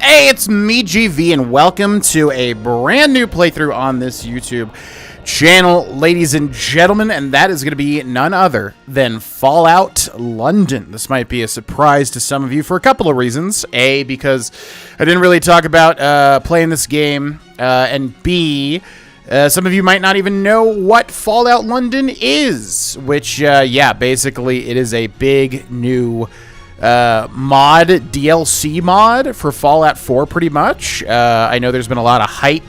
Hey, it's me, GV, and welcome to a brand new playthrough on this YouTube channel, ladies and gentlemen, and that is going to be none other than Fallout London. This might be a surprise to some of you for a couple of reasons. A, because I didn't really talk about playing this game, and B, some of you might not even know what Fallout London is, which, yeah, basically it is a big new DLC mod for Fallout 4, pretty much. I know there's been a lot of hype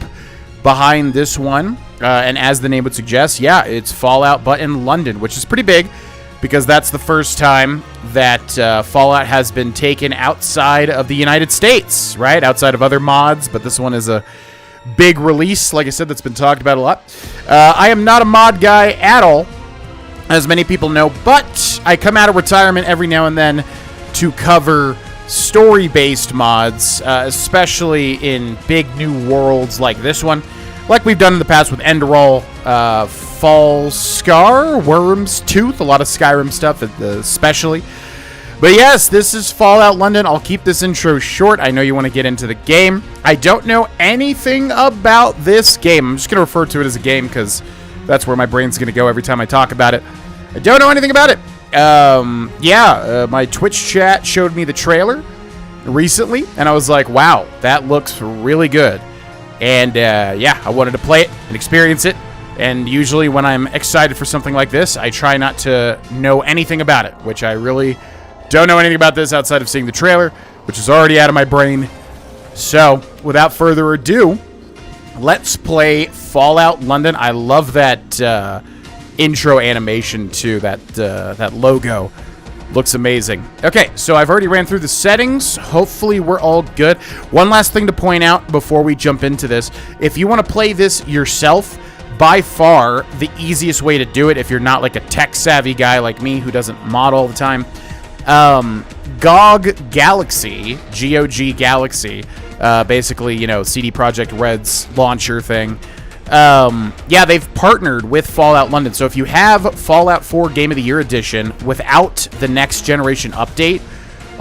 behind this one, and as the name would suggest, yeah, it's Fallout but in London, which is pretty big because that's the first time that Fallout has been taken outside of the United States, right? Outside of other mods, but this one is a big release, like I said, that's been talked about a lot. I am not a mod guy at all, as many people know, but I come out of retirement every now and then to cover story-based mods, especially in big new worlds like this one, like we've done in the past with Enderall, Falscar, Worm's Tooth, a lot of Skyrim stuff, especially. But yes, this is Fallout London. I'll keep this intro short. I know you want to get into the game. I don't know anything about this game. I'm just going to refer to it as a game because that's where my brain's going to go every time I talk about it. I don't know anything about it. My Twitch chat showed me the trailer recently, and I was like, wow, that looks really good. And, yeah, I wanted to play it and experience it. And usually when I'm excited for something like this, I try not to know anything about it, which I really don't know anything about this outside of seeing the trailer, which is already out of my brain. So, without further ado, let's play Fallout London. I love that, intro animation too. That logo looks amazing. Okay, so I've already ran through the settings. Hopefully we're all good. One last thing to point out before we jump into this: if you want to play this yourself, by far the easiest way to do it, if you're not like a tech savvy guy like me who doesn't mod all the time, GOG Galaxy, GOG Galaxy, basically, you know, CD Projekt Red's launcher thing. Yeah, they've partnered with Fallout London. So if you have Fallout 4 Game of the Year Edition without the next generation update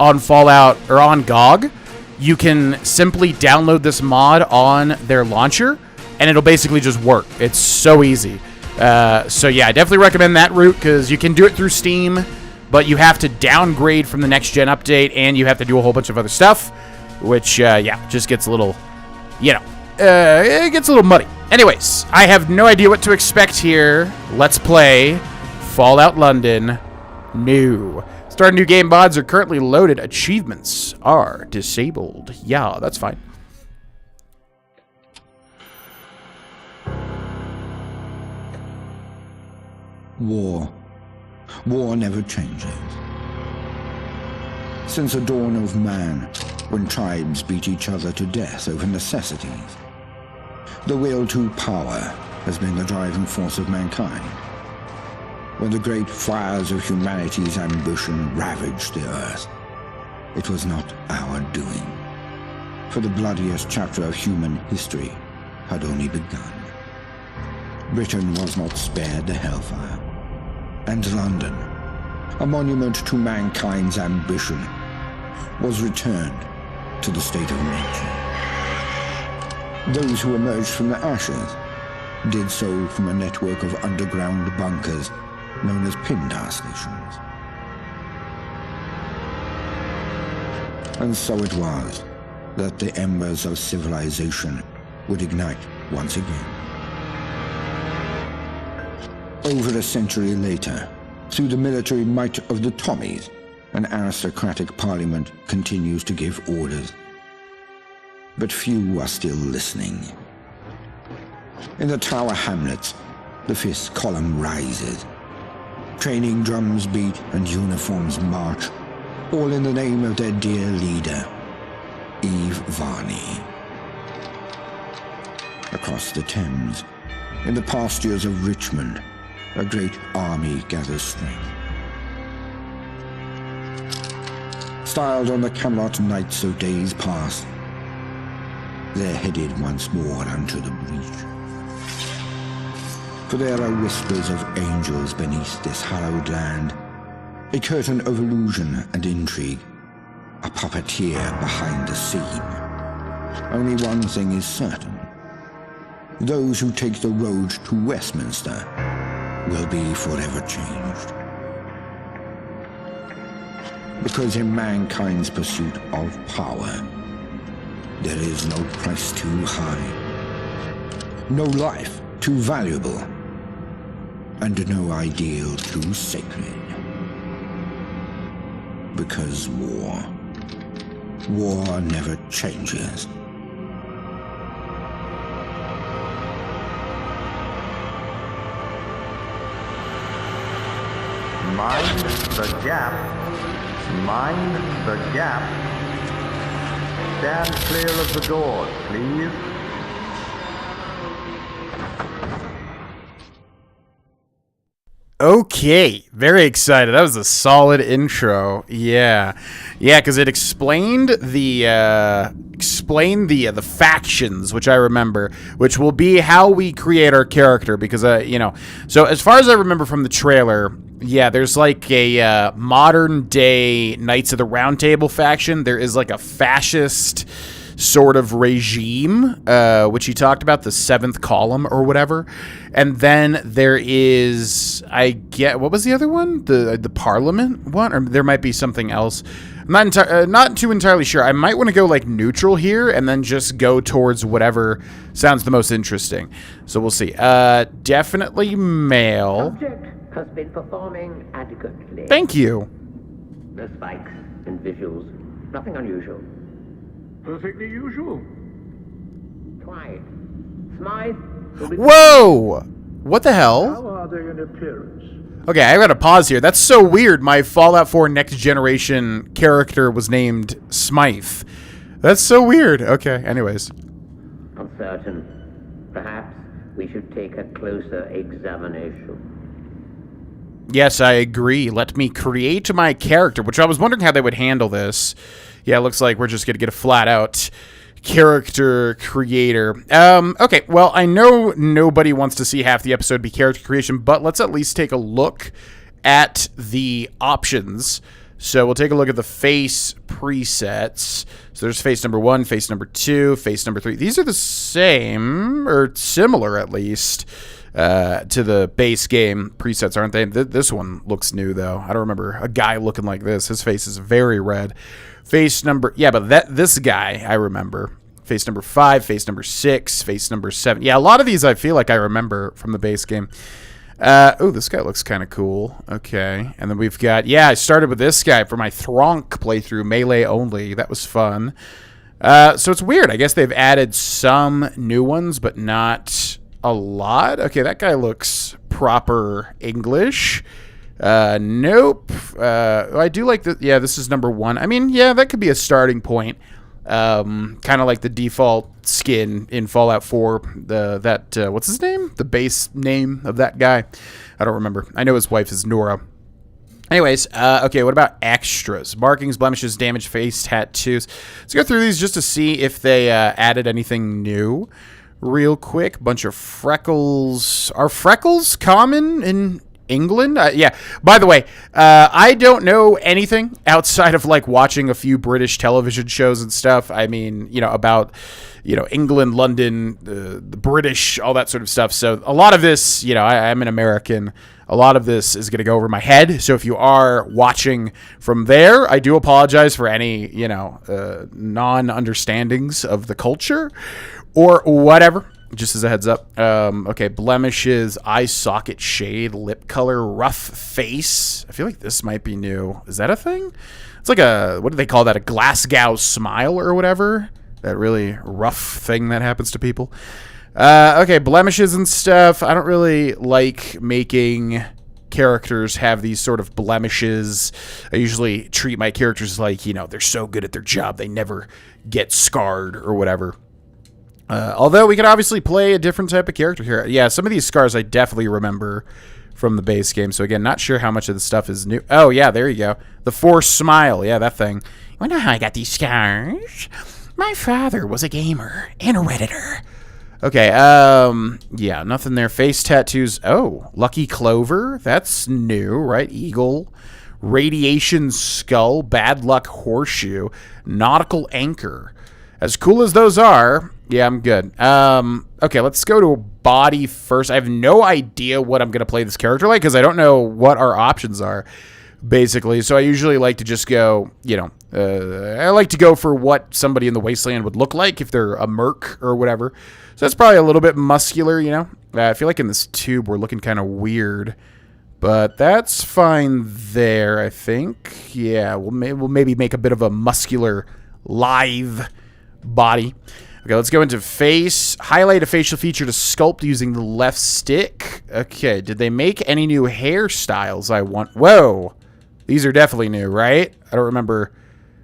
on Fallout or on GOG, you can simply download this mod on their launcher and it'll basically just work. It's so easy. So yeah, I definitely recommend that route because you can do it through Steam, but you have to downgrade from the next gen update and you have to do a whole bunch of other stuff, which, yeah, just gets a little, you know, it gets a little muddy. Anyways, I have no idea what to expect here. Let's play Fallout London new. Start new game mods are currently loaded. Achievements are disabled. Yeah, that's fine. War. War never changes. Since the dawn of man, when tribes beat each other to death over necessities, the will to power has been the driving force of mankind. When the great fires of humanity's ambition ravaged the earth, it was not our doing, for the bloodiest chapter of human history had only begun. Britain was not spared the hellfire, and London, a monument to mankind's ambition, was returned to the state of nature. Those who emerged from the ashes did so from a network of underground bunkers known as Pindar stations. And so it was that the embers of civilization would ignite once again. Over a century later, through the military might of the Tommies, an aristocratic parliament continues to give orders. But few are still listening. In the Tower Hamlets, the fifth column rises. Training drums beat and uniforms march, all in the name of their dear leader, Eve Varney. Across the Thames, in the pastures of Richmond, a great army gathers strength. Styled on the Camelot knights of days past, they're headed once more unto the breach. For there are whispers of angels beneath this hallowed land, a curtain of illusion and intrigue, a puppeteer behind the scene. Only one thing is certain. Those who take the road to Westminster will be forever changed. Because in mankind's pursuit of power, there is no price too high, no life too valuable, and no ideal too sacred. Because war never changes. Mind the gap. Mind the gap. Stand clear of the doors, please. Okay, very excited. That was a solid intro. Yeah, because it explained the factions, which I remember, which will be how we create our character. Because so as far as I remember from the trailer, yeah, there's like a modern day Knights of the Round Table faction. There is like a fascist sort of regime, which he talked about, the seventh column or whatever. And then there is, what was the other one? The Parliament one? Or there might be something else. I'm not too entirely sure. I might want to go like neutral here and then just go towards whatever sounds the most interesting. So we'll see. Definitely male. Subject has been performing adequately. Thank you. No spikes and visuals. Nothing unusual. Perfectly usual. Quiet. Smite. Whoa! What the hell? How are they in appearance? Okay, I gotta pause here. That's so weird. My Fallout 4 Next Generation character was named Smite. That's so weird. Okay, anyways. Uncertain. Perhaps we should take a closer examination. Yes, I agree. Let me create my character, which I was wondering how they would handle this. Yeah, it looks like we're just going to get a flat-out character creator. Okay, well, I know nobody wants to see half the episode be character creation, but let's at least take a look at the options. So we'll take a look at the face presets. So there's face number 1, face number 2, face number 3. These are the same, or similar at least, to the base game presets, aren't they? This one looks new, though. I don't remember a guy looking like this. His face is very red. Face number... Yeah, but this guy, I remember. Face number 5, face number 6, face number 7. Yeah, a lot of these I feel like I remember from the base game. Oh, this guy looks kind of cool. Okay. And then we've got... Yeah, I started with this guy for my Thronk playthrough, melee only. That was fun. So it's weird. I guess they've added some new ones, but not a lot. Okay, that guy looks proper English. Nope. I do like the... Yeah, this is number 1. I mean, yeah, that could be a starting point. Kind of like the default skin in Fallout 4. What's his name? The base name of that guy. I don't remember. I know his wife is Nora. Anyways, okay, what about extras? Markings, blemishes, damage, face tattoos. Let's go through these just to see if they added anything new. Real quick, bunch of freckles. Are freckles common in England? Yeah. By the way, I don't know anything outside of like watching a few British television shows and stuff. I mean, about, England, London, the British, all that sort of stuff. So a lot of this, I'm an American. A lot of this is going to go over my head. So if you are watching from there, I do apologize for any, non-understandings of the culture or whatever. Just as a heads up. Okay, blemishes, eye socket shade, lip color, rough face. I feel like this might be new. Is that a thing? It's like what do they call that? A Glasgow smile or whatever? That really rough thing that happens to people. Okay, blemishes and stuff. I don't really like making characters have these sort of blemishes. I usually treat my characters like, they're so good at their job, they never get scarred or whatever. Although we could obviously play a different type of character here. Yeah, some of these scars I definitely remember from the base game. So again, not sure how much of the stuff is new. Oh, yeah, there you go. The forced smile. Yeah, that thing. You wanna know how I got these scars? My father was a gamer and a Redditor. Okay, yeah, nothing there. Face tattoos. Oh, Lucky Clover. That's new, right? Eagle. Radiation skull. Bad luck horseshoe. Nautical anchor. As cool as those are, yeah, I'm good. Okay, let's go to body first. I have no idea what I'm going to play this character like because I don't know what our options are, basically. So I usually like to just go, you know, I like to go for what somebody in the Wasteland would look like if they're a merc or whatever. So that's probably a little bit muscular, you know. I feel like in this tube we're looking kind of weird. But that's fine there, I think. Yeah, we'll maybe make a bit of a muscular, lithe body. Okay, let's go into face. Highlight a facial feature to sculpt using the left stick. Okay, did they make any new hairstyles I want? Whoa. These are definitely new, right? I don't remember.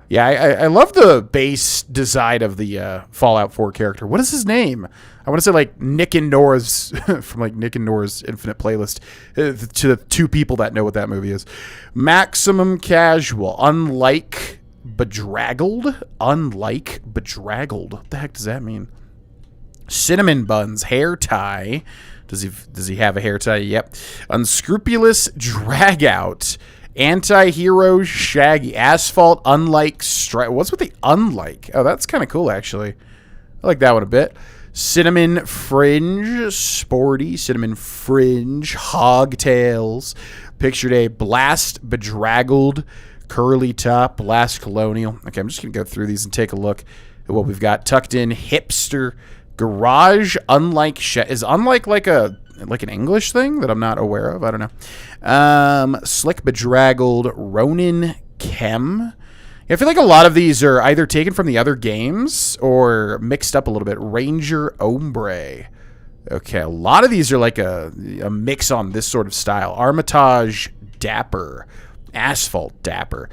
Yeah, I love the base design of the Fallout 4 character. What is his name? I want to say like Nick and Nora's from like Nick and Nora's Infinite Playlist to the two people that know what that movie is. Maximum casual, unlike bedraggled. Unlike bedraggled. What the heck does that mean? Cinnamon buns, hair tie. Does he have a hair tie? Yep. Unscrupulous drag out. Anti-hero shaggy. Asphalt unlike what's with the unlike? Oh, that's kind of cool actually. I like that one a bit. Cinnamon fringe, sporty. Cinnamon fringe, hogtails. Pictured a blast bedraggled, curly top, blast colonial. Okay, I'm just gonna go through these and take a look at what we've got. Tucked in hipster garage. Unlike is unlike like an English thing that I'm not aware of. I don't know. Slick bedraggled Ronin Chem. I feel like a lot of these are either taken from the other games or mixed up a little bit. Ranger Ombre. Okay, a lot of these are like a mix on this sort of style. Armitage Dapper. Asphalt Dapper.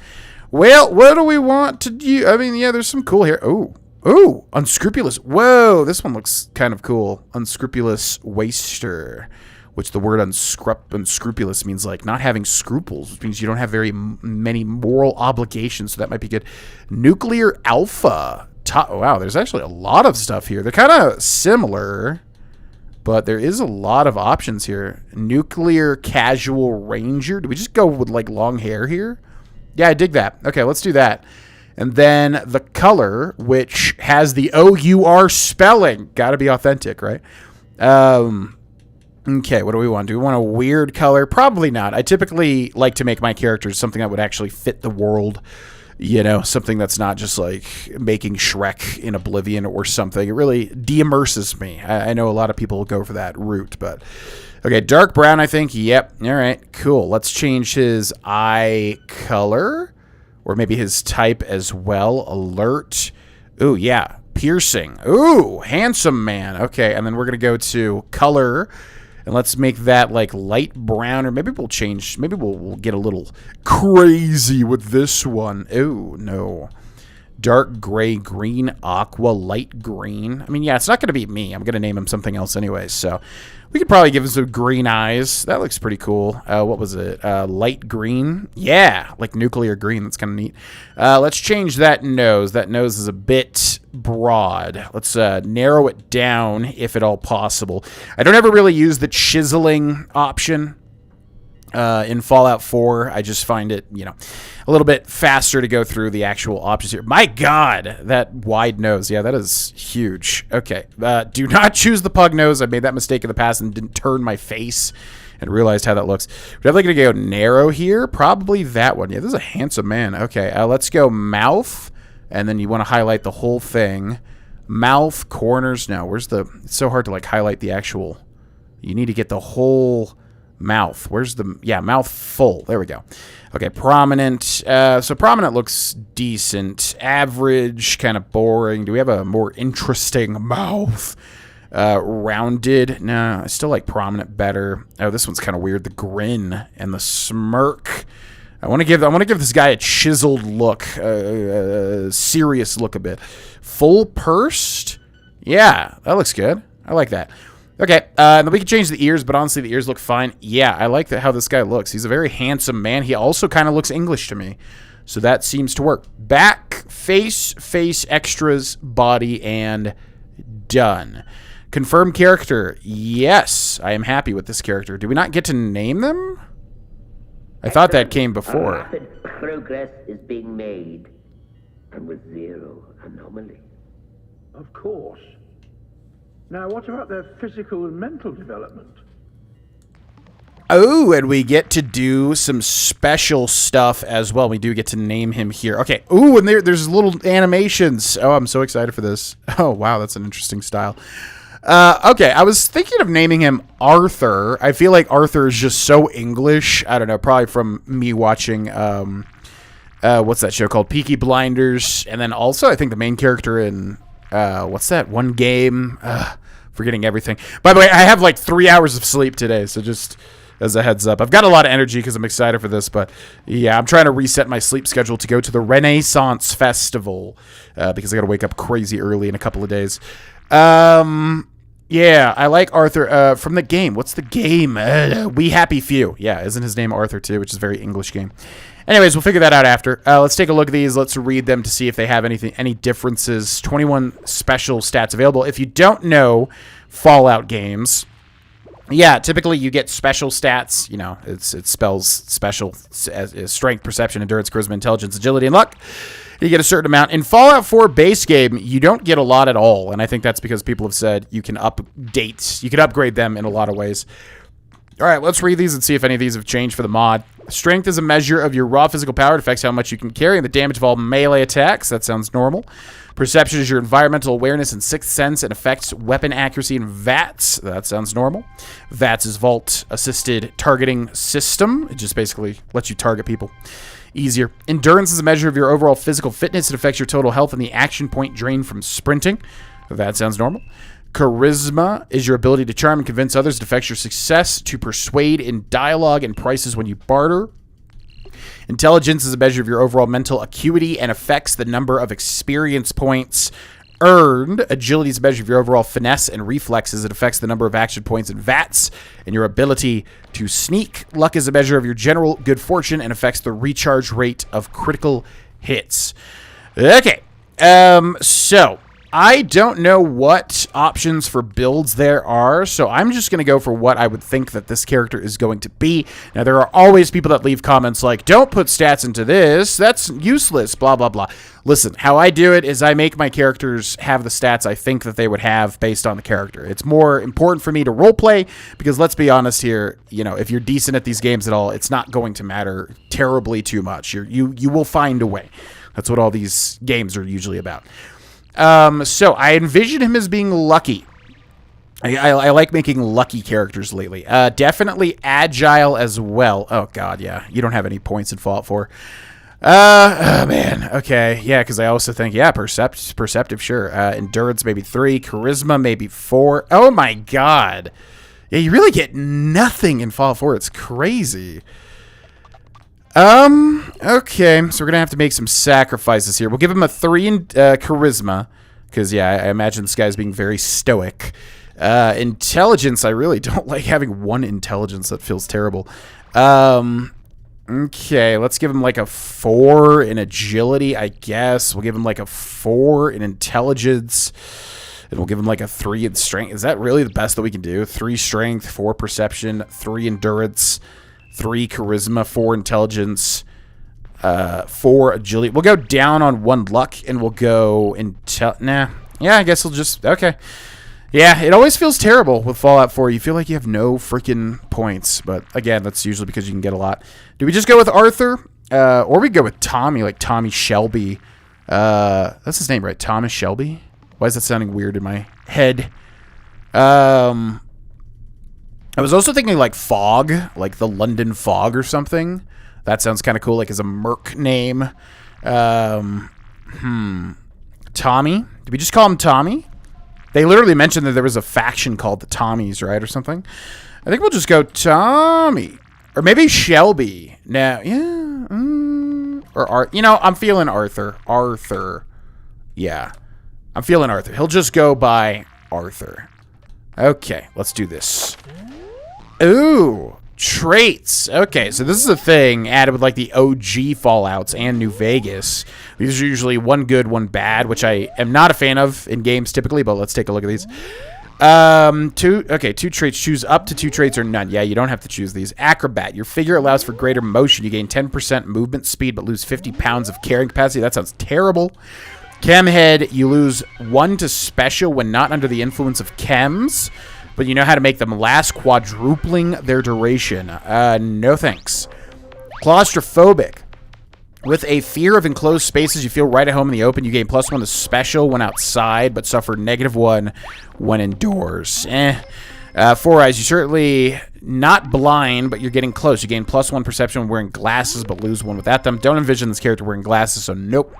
Well, what do we want to do? I mean, yeah, there's some cool here. Ooh, unscrupulous. Whoa, this one looks kind of cool. Unscrupulous waster, which the word unscrupulous means like not having scruples, which means you don't have very many moral obligations, so that might be good. Nuclear alpha. Wow, there's actually a lot of stuff here. They're kind of similar, but there is a lot of options here. Nuclear casual ranger. Do we just go with like long hair here? Yeah, I dig that. Okay, let's do that. And then the color, which has the O-U-R spelling. Got to be authentic, right? Okay, what do we want? Do we want a weird color? Probably not. I typically like to make my characters something that would actually fit the world. You know, something that's not just like making Shrek in Oblivion or something. It really de-immerses me. I know a lot of people will go for that route, but... Okay, dark brown, I think. Yep. All right, cool. Let's change his eye color. Or maybe his type as well. Alert. Ooh, yeah. Piercing. Ooh, handsome man. Okay, and then we're going to go to color. And let's make that like light brown. Or maybe we'll change. Maybe we'll get a little crazy with this one. Ooh, no. Dark gray, green, aqua, light green. I mean, yeah, it's not going to be me. I'm going to name him something else anyway. So we could probably give him some green eyes. That looks pretty cool. What was it? Light green. Yeah, like nuclear green. That's kind of neat. Let's change that nose. That nose is a bit broad. Let's narrow it down if at all possible. I don't ever really use the chiseling option. In Fallout 4, I just find it, you know, a little bit faster to go through the actual options here. My God, that wide nose. Yeah, that is huge. Okay, do not choose the pug nose. I made that mistake in the past and didn't turn my face and realized how that looks. We're definitely going to go narrow here. Probably that one. Yeah, this is a handsome man. Okay, let's go mouth, and then you want to highlight the whole thing. Mouth, corners. Now, where's the... It's so hard to, like, highlight the actual... You need to get the whole... Mouth. Where's the... Yeah, mouth full. There we go. Okay, prominent. So prominent looks decent. Average, kind of boring. Do we have a more interesting mouth? Rounded. No, I still like prominent better. Oh, this one's kind of weird. The grin and the smirk. I want to give this guy a chiseled look. Serious look a bit. Full pursed? Yeah, that looks good. I like that. Okay, then we can change the ears, but honestly, the ears look fine. Yeah, I like how this guy looks. He's a very handsome man. He also kind of looks English to me, so that seems to work. Back, face extras, body, and done. Confirm character. Yes, I am happy with this character. Do we not get to name them? I thought that came before. Rapid progress is being made, and with zero anomaly. Of course. Now, what about their physical and mental development? Oh, and we get to do some special stuff as well. We do get to name him here. Okay. Ooh, and there's little animations. Oh, I'm so excited for this. Oh, wow, that's an interesting style. Okay, I was thinking of naming him Arthur. I feel like Arthur is just so English. I don't know, probably from me watching, what's that show called? Peaky Blinders. And then also, I think the main character in, what's that one game? Forgetting everything. By the way, I have like 3 hours of sleep today, so just as a heads up. I've got a lot of energy because I'm excited for this, but yeah, I'm trying to reset my sleep schedule to go to the Renaissance Festival because I got to wake up crazy early in a couple of days. Yeah, I like Arthur from the game. What's the game? We Happy Few. Yeah, isn't his name Arthur too, which is a very English game. Anyways, we'll figure that out after. Let's take a look at these. Let's read them to see if they have any differences. 21 special stats available. If you don't know Fallout games, yeah, typically you get special stats. You know, it spells special as strength, perception, endurance, charisma, intelligence, agility, and luck. You get a certain amount. In Fallout 4 base game, you don't get a lot at all, and I think that's because people have said you can upgrade them in a lot of ways. All right, let's read these and see if any of these have changed for the mod. Strength is a measure of your raw physical power. It affects how much you can carry and the damage of all melee attacks. That sounds normal. Perception is your environmental awareness and sixth sense and affects weapon accuracy and VATS. That sounds normal. VATS is Vault-Assisted Targeting System. It just basically lets you target people easier. Endurance is a measure of your overall physical fitness. It affects your total health and the action point drain from sprinting. That sounds normal. Charisma is your ability to charm and convince others. It affects your success to persuade in dialogue and prices when you barter. Intelligence is a measure of your overall mental acuity and affects the number of experience points earned. Agility is a measure of your overall finesse and reflexes. It affects the number of action points and VATS and your ability to sneak. Luck is a measure of your general good fortune and affects the recharge rate of critical hits. Okay, so I don't know what options for builds there are, so I'm just going to go for what I would think that this character is going to be. Now, there are always people that leave comments like, don't put stats into this, that's useless, blah, blah, blah. Listen, how I do it is I make my characters have the stats I think that they would have based on the character. It's more important for me to roleplay, because let's be honest here, you know, if you're decent at these games at all, it's not going to matter terribly too much. You will find a way. That's what all these games are usually about. So I envision him as being lucky. I like making lucky characters lately. Definitely agile as well. Oh god, yeah. You don't have any points in Fallout 4. Oh man. Okay. Yeah, because I also think, yeah, perceptive, sure. Endurance maybe 3, charisma maybe 4. Oh my god. Yeah, you really get nothing in Fallout 4. It's crazy. Okay, so we're gonna have to make some sacrifices here. We'll give him a 3 in charisma, because, yeah, I imagine this guy's being very stoic. Intelligence, I really don't like having 1 intelligence. That feels terrible. Okay, let's give him like a 4 in agility, I guess. We'll give him like a 4 in intelligence, and we'll give him like a 3 in strength. Is that really the best that we can do? 3 strength, 4 perception, 3 endurance, 3 charisma, 4 intelligence, 4 agility. We'll go down on 1 luck, and we'll go nah. Yeah, I guess we'll just... Okay. Yeah, it always feels terrible with Fallout 4. You feel like you have no freaking points. But, again, that's usually because you can get a lot. Do we just go with Arthur? Or we go with Tommy, like Tommy Shelby. That's his name, right? Thomas Shelby? Why is that sounding weird in my head? I was also thinking like Fog, like the London Fog or something. That sounds kind of cool, like as a merc name. Tommy? Did we just call him Tommy? They literally mentioned that there was a faction called the Tommies, right, or something. I think we'll just go Tommy. Or maybe Shelby. Now, yeah. You know, I'm feeling Arthur. Arthur. Yeah. I'm feeling Arthur. He'll just go by Arthur. Okay, let's do this. Ooh, traits. Okay, so this is a thing added with like the OG Fallouts and New Vegas. These are usually 1 good, 1 bad, which I am not a fan of in games typically, but let's take a look at these. 2 traits. Choose up to 2 traits or none. Yeah, you don't have to choose these. Acrobat. Your figure allows for greater motion. You gain 10% movement speed, but lose 50 pounds of carrying capacity. That sounds terrible. Chem Head, you lose 1 to special when not under the influence of chems, but you know how to make them last, quadrupling their duration. No thanks. Claustrophobic. With a fear of enclosed spaces, you feel right at home in the open. You gain +1 to special when outside, but suffer -1 when indoors. 4 eyes. You're certainly not blind, but you're getting close. You gain +1 perception when wearing glasses, but lose 1 without them. Don't envision this character wearing glasses, so nope.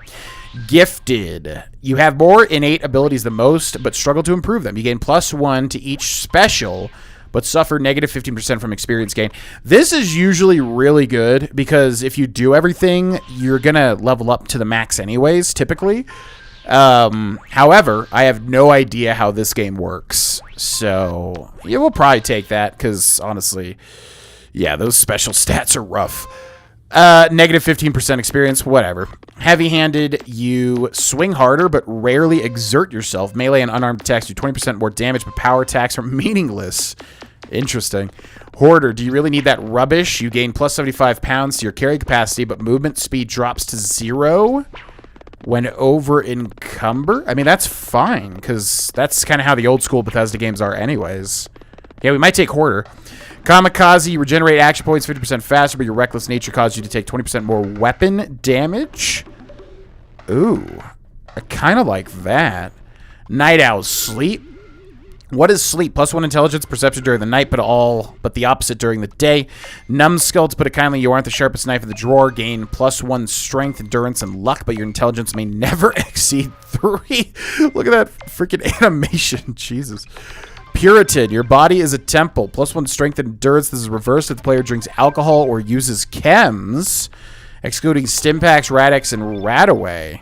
Gifted. You have more innate abilities than most, but struggle to improve them. You gain +1 to each special, but suffer -15% from experience gain. This is usually really good, because if you do everything, you're going to level up to the max anyways, typically. However, I have no idea how this game works. So, yeah, we'll probably take that, because honestly, yeah, those special stats are rough. -15% experience, whatever. Heavy-handed, you swing harder, but rarely exert yourself. Melee and unarmed attacks do 20% more damage, but power attacks are meaningless. Interesting. Hoarder, do you really need that rubbish? You gain +75 pounds to your carry capacity, but movement speed drops to 0 when over encumber. I mean, that's fine, because that's kind of how the old school Bethesda games are anyways. Yeah, we might take Hoarder. Kamikaze, you regenerate action points 50% faster, but your reckless nature causes you to take 20% more weapon damage. Ooh, I kind of like that. Night Owl, sleep. What is sleep? +1 intelligence, perception during the night, but the opposite during the day. Numbskull, to put it kindly, you aren't the sharpest knife in the drawer. Gain +1 strength, endurance, and luck, but your intelligence may never exceed 3. Look at that freaking animation. Jesus. Puritan, your body is a temple. +1 strength and endurance. This is reversed if the player drinks alcohol or uses chems, excluding Stimpaks, Radix, and Radaway.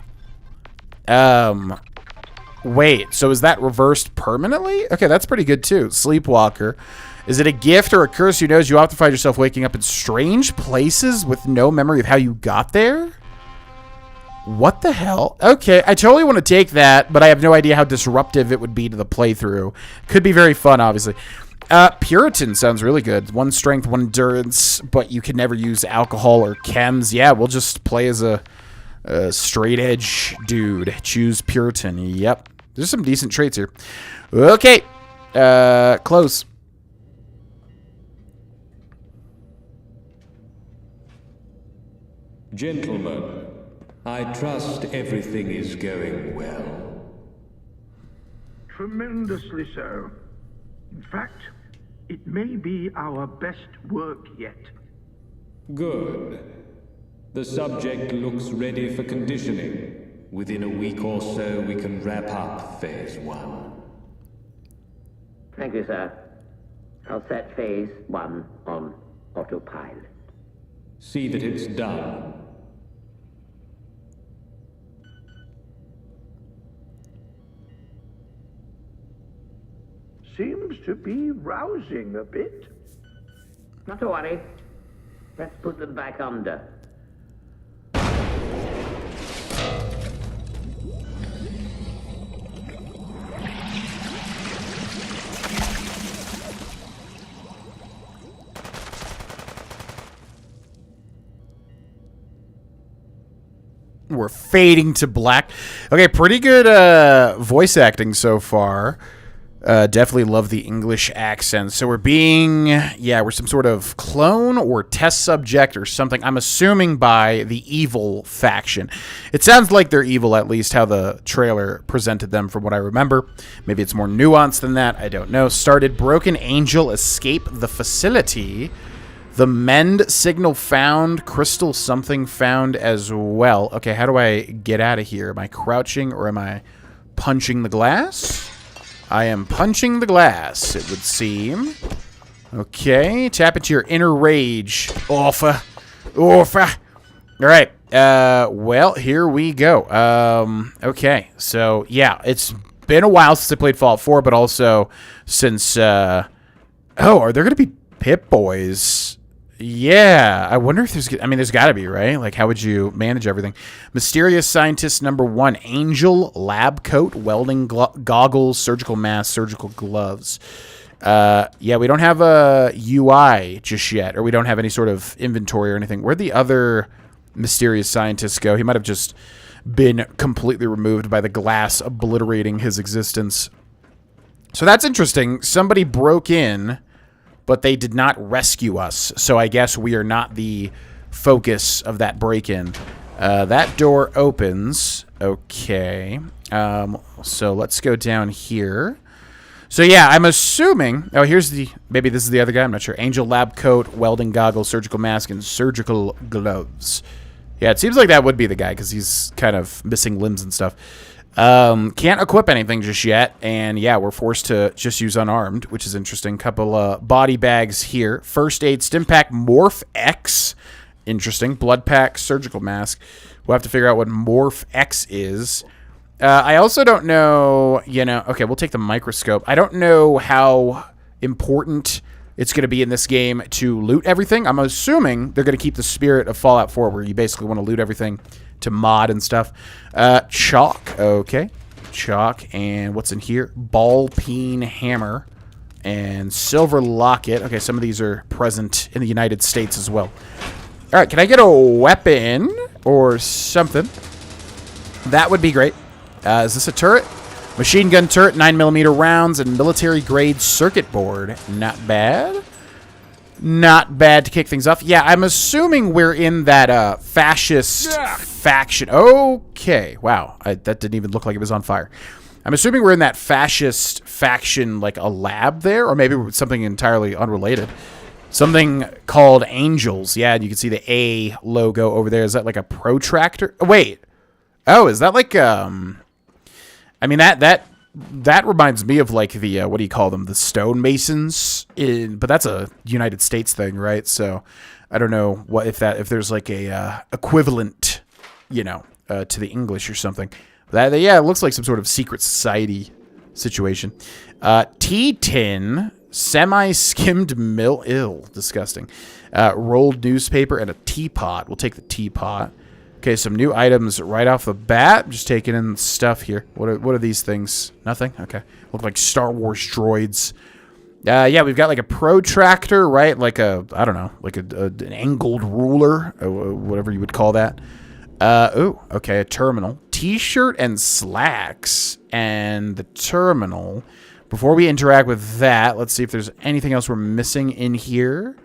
Wait, so is that reversed permanently? Okay, that's pretty good too. Sleepwalker. Is it a gift or a curse? Who knows? You often find yourself waking up in strange places with no memory of how you got there? What the hell? Okay, I totally want to take that, but I have no idea how disruptive it would be to the playthrough. Could be very fun, obviously. Puritan sounds really good. 1 strength, 1 endurance, but you can never use alcohol or chems. Yeah, we'll just play as a straight edge dude. Choose Puritan. Yep. There's some decent traits here. Okay. Close. Gentlemen, I trust everything is going well. Tremendously so. In fact, it may be our best work yet. Good. The subject looks ready for conditioning. Within a week or so, we can wrap up Phase 1. Thank you, sir. I'll set Phase 1 on autopilot. See that it's done. Seems to be rousing a bit. Not to worry. Let's put them back under. We're fading to black. Okay, pretty good voice acting so far. Definitely love the English accent. So we're some sort of clone or test subject or something. I'm assuming by the evil faction. It sounds like they're evil, at least how the trailer presented them from what I remember. Maybe it's more nuanced than that. I don't know. Started. Broken Angel escape the facility. The mend signal found. Crystal something found as well. Okay, how do I get out of here? Am I crouching or am I punching the glass? I am punching the glass, it would seem. Okay, tap into your inner rage. Alpha. Alpha. All right. Well, here we go. Okay, so yeah, it's been a while since I played Fallout 4, but also since, oh, are there going to be Pip-Boys? Yeah, I wonder if there's got to be, right? Like, how would you manage everything? Mysterious Scientist number 1, Angel, lab coat, welding goggles, surgical mask, surgical gloves. Yeah, we don't have a UI just yet, or we don't have any sort of inventory or anything. Where'd the other Mysterious Scientist go? He might have just been completely removed by the glass obliterating his existence. So that's interesting. Somebody broke in, but they did not rescue us. So I guess we are not the focus of that break-in. That door opens. Okay. So let's go down here. So yeah, I'm assuming... Oh, here's the... Maybe this is the other guy. I'm not sure. Angel lab coat, welding goggles, surgical mask, and surgical gloves. Yeah, it seems like that would be the guy because he's kind of missing limbs and stuff. Can't equip anything just yet. And yeah, we're forced to just use unarmed, which is interesting. Couple body bags here. First aid, stim pack, Morph X. Interesting. Blood pack, surgical mask. We'll have to figure out what Morph X is. I also don't know, okay, we'll take the microscope. I don't know how important it's going to be in this game to loot everything. I'm assuming they're going to keep the spirit of Fallout 4 where you basically want to loot everything to mod and stuff. Chalk, okay. Chalk, and what's in here? Ball peen hammer and silver locket. Okay, some of these are present in the United States as well. All right, can I get a weapon or something? That would be great. Is this a turret? Machine gun turret, 9mm rounds, and military-grade circuit board. Not bad. Not bad to kick things off. Yeah, I'm assuming we're in that fascist faction. Okay. Wow. That didn't even look like it was on fire. I'm assuming we're in that fascist faction, like a lab there, or maybe something entirely unrelated. Something called Angels. Yeah, and you can see the A logo over there. Is that like a protractor? Oh, wait. Oh, is that like I mean that reminds me of like the what do you call them? The stonemasons but that's a United States thing, right? So I don't know what if there's like a equivalent, to the English or something. That yeah, it looks like some sort of secret society situation. Tea tin, semi-skimmed disgusting. Rolled newspaper and a teapot. We'll take the teapot. Okay, some new items right off the bat. Just taking in stuff here. What are these things? Nothing? Okay. Look like Star Wars droids. Yeah, we've got like a protractor, right? Like I don't know, like an angled ruler, or whatever you would call that. Oh, okay, a terminal. T-shirt and slacks. And the terminal. Before we interact with that, let's see if there's anything else we're missing in here.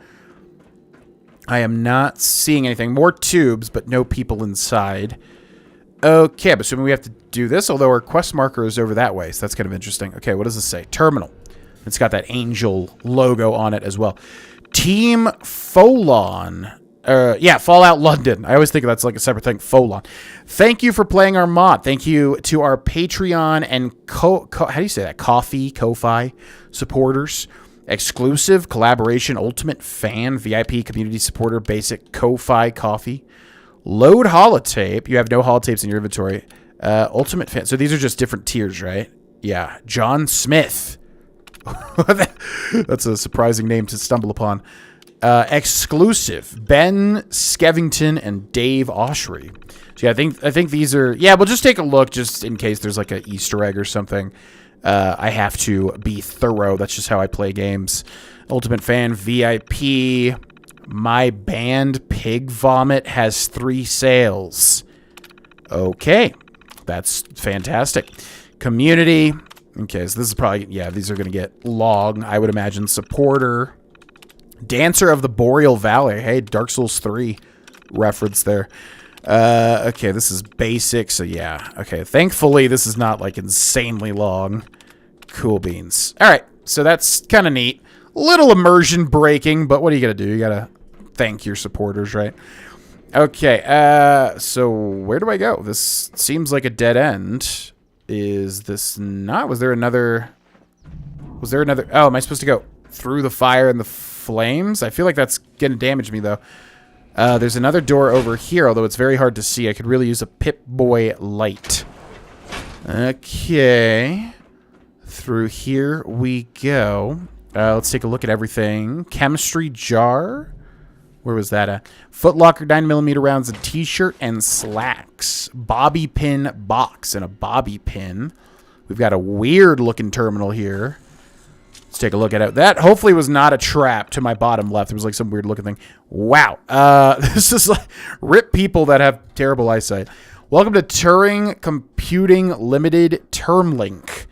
I am not seeing anything. More tubes, but no people inside. Okay, I'm assuming we have to do this, although our quest marker is over that way, so that's kind of interesting. Okay, what does this say? Terminal. It's got that angel logo on it as well. Team Folon. Yeah, Fallout London. I always think that's like a separate thing. Folon. Thank you for playing our mod. Thank you to our Patreon and how do you say that? Ko-Fi supporters. Exclusive, collaboration, ultimate fan, VIP, community supporter, basic, Ko-Fi coffee. Load holotape. You have no holotapes in your inventory. Ultimate fan. So these are just different tiers, right? Yeah. John Smith. That's a surprising name to stumble upon. Exclusive. Ben Skevington and Dave Oshry. So yeah, I think these are... Yeah, we'll just take a look just in case there's like an Easter egg or something. I have to be thorough. That's just how I play games. Ultimate fan, VIP. My band, Pig Vomit, has 3 sales. Okay. That's fantastic. Community. Okay, so this is probably... Yeah, these are going to get long, I would imagine. Supporter. Dancer of the Boreal Valley. Hey, Dark Souls 3 reference there. Okay, this is basic, so yeah. Okay, thankfully this is not like insanely long. Cool beans. All right, so that's kind of neat. Little immersion breaking, but what are you gonna do? You gotta thank your supporters, right? Okay, so where do I go? This seems like a dead end. Is this not? Was there another? Oh, am I supposed to go through the fire and the flames? I feel like that's gonna damage me though. There's another door over here, although it's very hard to see. I could really use a Pip-Boy light. Okay. Through here we go. Let's take a look at everything. Chemistry jar. Where was that at? Footlocker 9mm rounds, a t-shirt, and slacks. Bobby pin box and a bobby pin. We've got a weird-looking terminal here. Let's take a look at it. That hopefully was not a trap to my bottom left. It was like some weird looking thing. Wow. This is like rip people that have terrible eyesight. Welcome to Turing Computing Limited Term Link.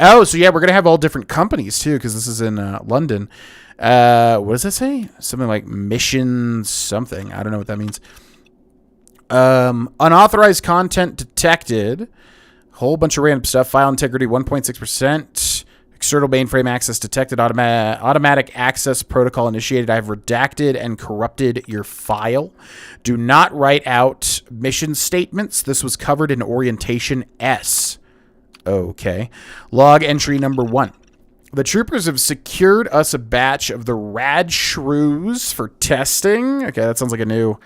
Oh, so yeah, we're going to have all different companies, too, because this is in London. What does that say? Something like mission something. I don't know what that means. Unauthorized content detected. Whole bunch of random stuff. File integrity 1.6%. External mainframe access detected. Automatic access protocol initiated. I have redacted and corrupted your file. Do not write out mission statements. This was covered in Orientation S. Okay. Log entry number 1. The troopers have secured us a batch of the rad shrews for testing. Okay, that sounds like a new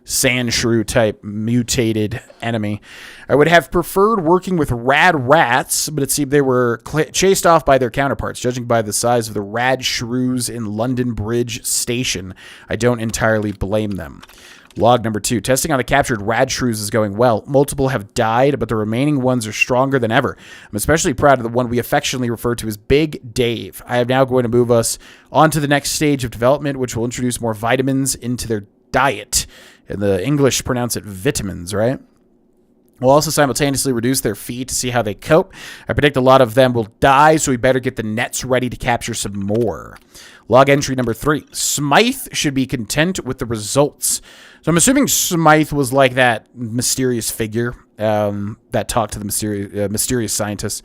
sand shrew type mutated enemy. I would have preferred working with rad rats, but it seemed they were chased off by their counterparts. Judging by the size of the rad shrews in London Bridge Station, I don't entirely blame them. Log number 2. Testing on the captured rad shrews is going well. Multiple have died, but the remaining ones are stronger than ever. I'm especially proud of the one we affectionately refer to as Big Dave. I am now going to move us on to the next stage of development, which will introduce more vitamins into their diet. In the English, pronounce it vitamins, right? We'll also simultaneously reduce their fee to see how they cope. I predict a lot of them will die, so we better get the nets ready to capture some more. Log entry number 3. Smite should be content with the results. So I'm assuming Smite was like that mysterious figure that talked to the mysterious scientist.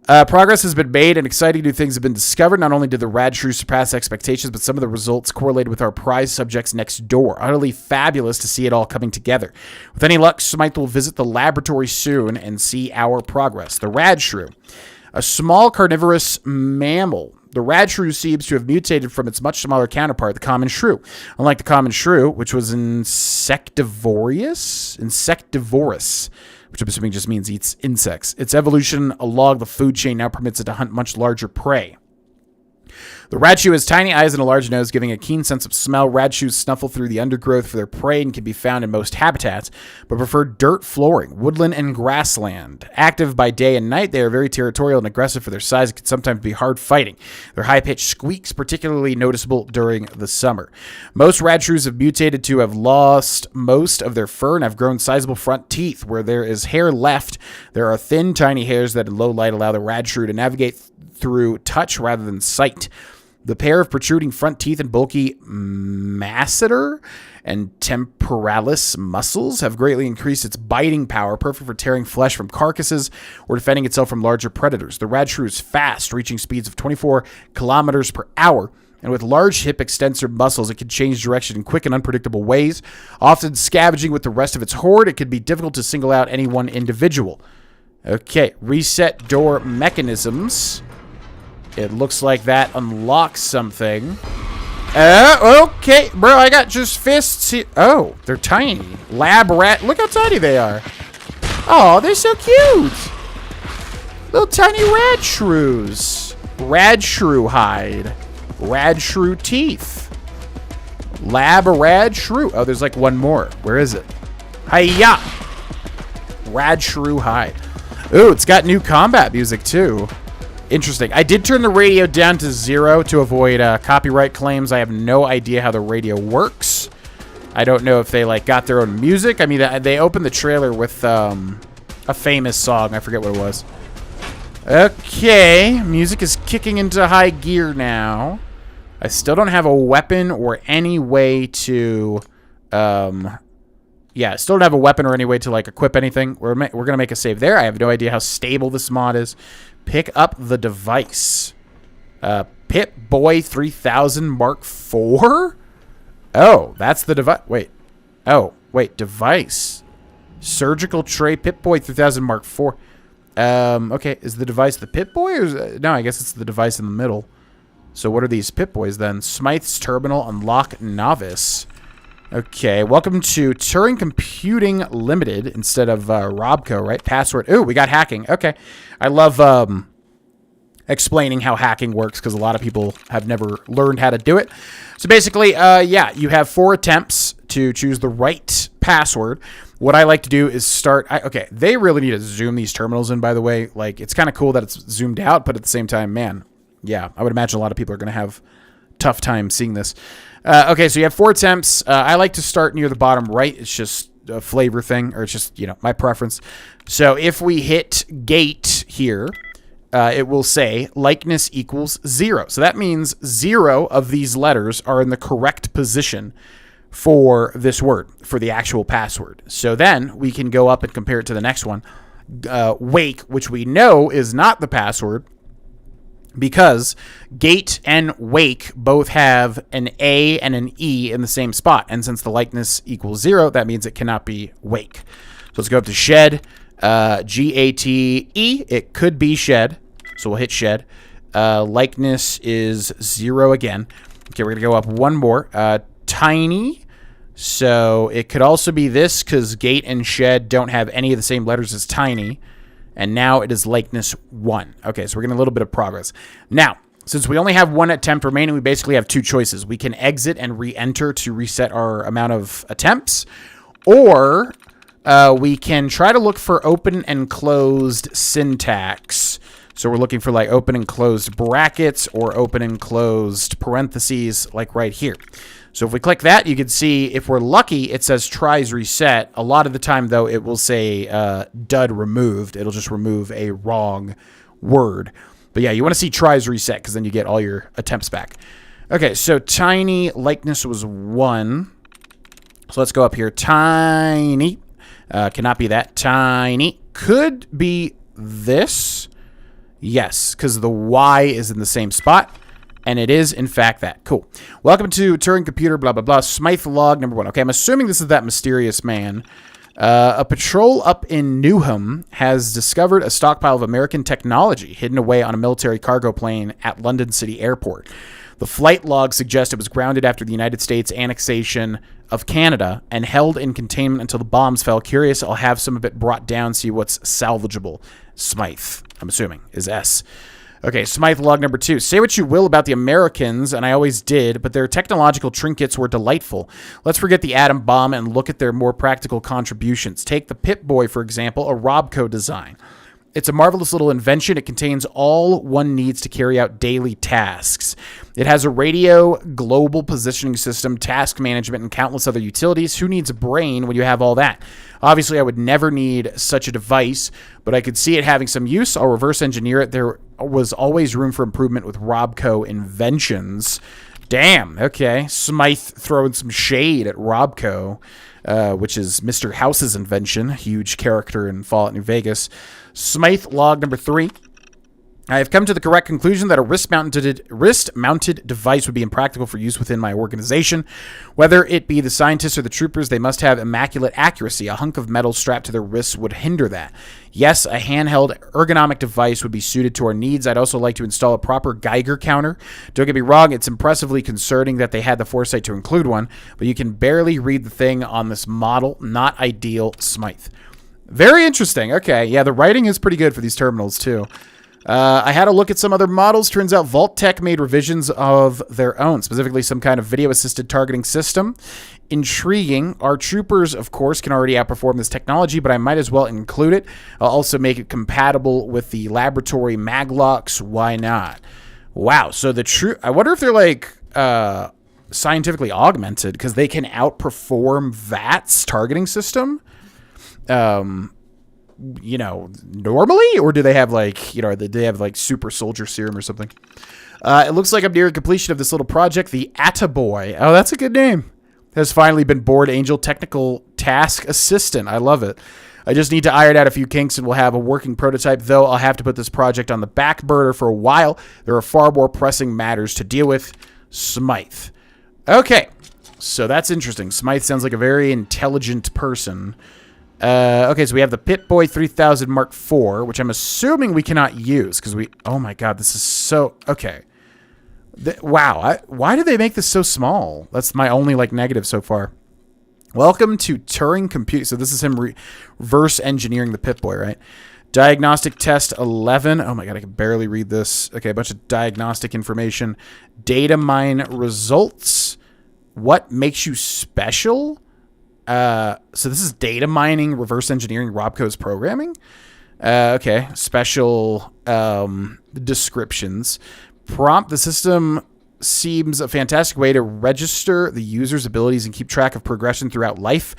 Progress has been made and exciting new things have been discovered. Not only did the rad shrews surpass expectations, but some of the results correlated with our prize subjects next door. Utterly fabulous to see it all coming together. With any luck, Smite will visit the laboratory soon and see our progress. The rad shrew. A small carnivorous mammal. The rad shrew seems to have mutated from its much smaller counterpart, the common shrew. Unlike the common shrew, which was insectivorous, which I'm assuming just means eats insects. Its evolution along the food chain now permits it to hunt much larger prey. The rad shrew has tiny eyes and a large nose, giving a keen sense of smell. Rad shrews snuffle through the undergrowth for their prey and can be found in most habitats, but prefer dirt flooring, woodland, and grassland. Active by day and night, they are very territorial and aggressive for their size and can sometimes be hard fighting. Their high-pitched squeaks particularly noticeable during the summer. Most rad shrews have mutated to have lost most of their fur and have grown sizable front teeth. Where there is hair left, there are thin, tiny hairs that in low light allow the rad shrew to navigate through touch rather than sight. The pair of protruding front teeth and bulky masseter and temporalis muscles have greatly increased its biting power, perfect for tearing flesh from carcasses or defending itself from larger predators. The rad shrew is fast, reaching speeds of 24 kilometers per hour, and with large hip extensor muscles, it can change direction in quick and unpredictable ways. Often scavenging with the rest of its horde, it can be difficult to single out any one individual. Okay, reset door mechanisms. It looks like that unlocks something. Okay, bro, I got just fists here. Oh, they're tiny. Lab rat. Look how tiny they are. Oh, they're so cute. Little tiny rad shrews. Rad shrew hide. Rad shrew teeth. Lab rad shrew. Oh, there's like one more. Where is it? Hiya. Rad shrew hide. Ooh, it's got new combat music too. Interesting. I did turn the radio down to 0 to avoid copyright claims. I have no idea how the radio works. I don't know if they like got their own music. I mean, they opened the trailer with a famous song. I forget what it was. Okay, music is kicking into high gear now. I still don't have a weapon or any way to, yeah, still don't have a weapon or any way to like equip anything. We're gonna make a save there. I have no idea how stable this mod is. Pick up the device. Pip-Boy 3000 Mark IV? Oh, that's the device. Wait. Oh, wait. Device. Surgical tray Pip-Boy 3000 Mark IV. Okay. Is the device the Pip-Boy? Or no, I guess it's the device in the middle. So what are these Pip-Boys then? Smite's Terminal Unlock Novice. Okay. Welcome to Turing Computing Limited instead of Robco, right? Password. Ooh, we got hacking. Okay. I love explaining how hacking works because a lot of people have never learned how to do it. So basically, yeah, you have 4 attempts to choose the right password. What I like to do is start... okay, they really need to zoom these terminals in, by the way. Like, it's kind of cool that it's zoomed out, but at the same time, man, yeah, I would imagine a lot of people are going to have tough time seeing this. Okay, so you have 4 attempts. I like to start near the bottom right. It's just a flavor thing, or it's just, my preference. So if we hit gate here, it will say likeness equals 0. So that means 0 of these letters are in the correct position for this word, for the actual password. So then we can go up and compare it to the next one. Wake, which we know is not the password, because gate and wake both have an A and an E in the same spot. And since the likeness equals 0, that means it cannot be wake. So let's go up to shed, G-A-T-E. It could be shed. So we'll hit shed. Likeness is 0 again. Okay, we're going to go up one more. Tiny. So it could also be this, because gate and shed don't have any of the same letters as tiny. And now it is likeness 1. Okay, so we're getting a little bit of progress. Now, since we only have one attempt remaining, we basically have two choices. We can exit and re-enter to reset our amount of attempts, or we can try to look for open and closed syntax. So we're looking for like open and closed brackets or open and closed parentheses, like right here. So if we click that, you can see if we're lucky, it says tries reset. A lot of the time, though, it will say dud removed. It'll just remove a wrong word. But yeah, you want to see tries reset, because then you get all your attempts back. Okay, so tiny likeness was 1. So let's go up here. Tiny. Cannot be that. Tiny. Could be this. Yes, because the Y is in the same spot. And it is, in fact, that. Cool. Welcome to Turing Computer, blah, blah, blah. Smite log number 1. Okay, I'm assuming this is that mysterious man. A patrol up in Newham has discovered a stockpile of American technology hidden away on a military cargo plane at London City Airport. The flight log suggests it was grounded after the United States annexation of Canada and held in containment until the bombs fell. Curious, I'll have some of it brought down, see what's salvageable. Smite, I'm assuming, is S. Okay, Smite log number 2. Say what you will about the Americans, and I always did, but their technological trinkets were delightful. Let's forget the atom bomb and look at their more practical contributions. Take the Pip-Boy, for example, a Robco design. It's a marvelous little invention. It contains all one needs to carry out daily tasks. It has a radio, global positioning system, task management, and countless other utilities. Who needs a brain when you have all that? Obviously, I would never need such a device, but I could see it having some use. I'll reverse engineer it. There was always room for improvement with Robco inventions. Damn, okay. Smythe throwing some shade at Robco, which is Mr. House's invention, huge character in Fallout New Vegas. Smythe log number 3. I have come to the correct conclusion that a wrist-mounted device would be impractical for use within my organization. Whether it be the scientists or the troopers, they must have immaculate accuracy. A hunk of metal strapped to their wrists would hinder that. Yes, a handheld ergonomic device would be suited to our needs. I'd also like to install a proper Geiger counter. Don't get me wrong, it's impressively concerning that they had the foresight to include one, but you can barely read the thing on this model. Not ideal, Smythe. Very interesting. Okay, yeah, the writing is pretty good for these terminals, too. I had a look at some other models. Turns out Vault-Tec made revisions of their own, specifically some kind of video-assisted targeting system. Intriguing. Our troopers, of course, can already outperform this technology, but I might as well include it. I'll also make it compatible with the laboratory maglocks. Why not? Wow. So I wonder if they're like scientifically augmented, because they can outperform VAT's targeting system. Normally, or do they have like, do they have like super soldier serum or something? It looks like I'm nearing completion of this little project. The Attaboy. Oh, that's a good name. Has finally been Board Angel Technical Task Assistant. I love it. I just need to iron out a few kinks and we'll have a working prototype, though I'll have to put this project on the back burner for a while. There are far more pressing matters to deal with. Smythe. Okay, so that's interesting. Smythe sounds like a very intelligent person. Okay, so we have the Pip-Boy 3000 Mark IV, which I'm assuming we cannot use, because oh my god, this is so, okay. Wow, why did they make this so small? That's my only, negative so far. Welcome to Turing Computer. So this is him reverse engineering the Pip-Boy, right? Diagnostic test 11. Oh my god, I can barely read this. Okay, a bunch of diagnostic information. Data mine results. What makes you special? So this is data mining, reverse engineering Robco's programming. Okay, special descriptions. Prompt. The system seems a fantastic way to register the user's abilities and keep track of progression throughout life.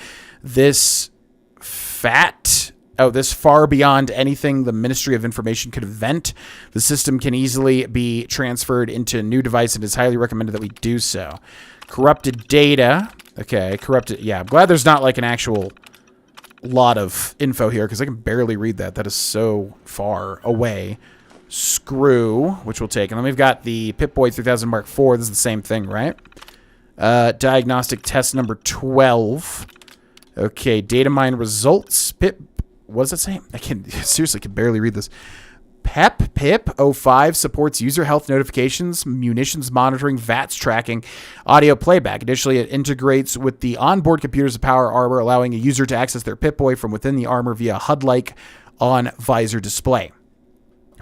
this this far beyond anything the Ministry of Information could invent. The system can easily be transferred into a new device and it is highly recommended that we do so. Corrupted data. Okay, corrupted. Yeah, I'm glad there's not like an actual lot of info here because I can barely read that. That is so far away. Screw, which we'll take. And then we've got the Pip-Boy 3000 Mark IV. This is the same thing, right? Diagnostic test number 12. Okay, data mine results. Pip, what does it say? I seriously can barely read this. Pip 05 supports user health notifications, munitions monitoring, VATS tracking, audio playback. Additionally, it integrates with the onboard computers of Power Armor, allowing a user to access their Pip-Boy from within the armor via HUD-like on-visor display.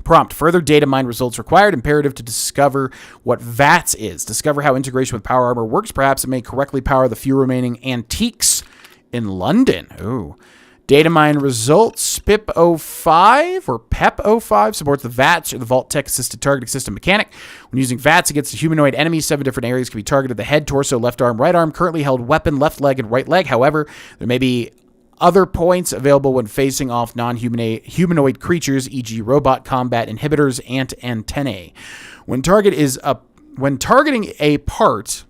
Prompt. Further data mine results required. Imperative to discover what VATS is. Discover how integration with Power Armor works. Perhaps it may correctly power the few remaining antiques in London. Ooh. Data mine results. PIP-05 or PEP-05 supports the VATS or the Vault Tech Assisted Targeting System mechanic. When using VATS against a humanoid enemy, 7 different areas can be targeted: the head, torso, left arm, right arm, currently held weapon, left leg, and right leg. However, there may be other points available when facing off non-humanoid creatures, e.g. robot combat inhibitors and antennae. When targeting a part,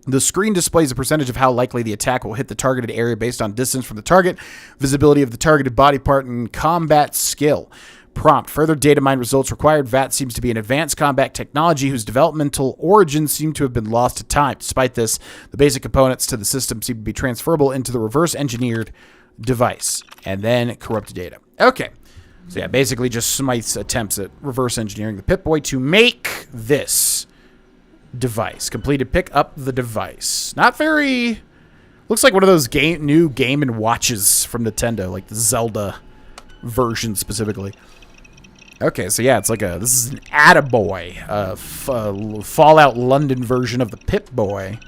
the screen displays a percentage of how likely the attack will hit the targeted area based on distance from the target, visibility of the targeted body part, and combat skill. Prompt. Further data mine results required. VAT seems to be an advanced combat technology whose developmental origins seem to have been lost to time. Despite this, the basic components to the system seem to be transferable into the reverse-engineered device. And then corrupted data. Okay. So yeah, basically just Smite's attempts at reverse engineering the Pip-Boy to make this device. Completed. Pick up the device. Not very... Looks like one of those new Game & Watches from Nintendo, like the Zelda version specifically. Okay, so yeah, it's like this is an Attaboy, Fallout London version of the Pip-Boy.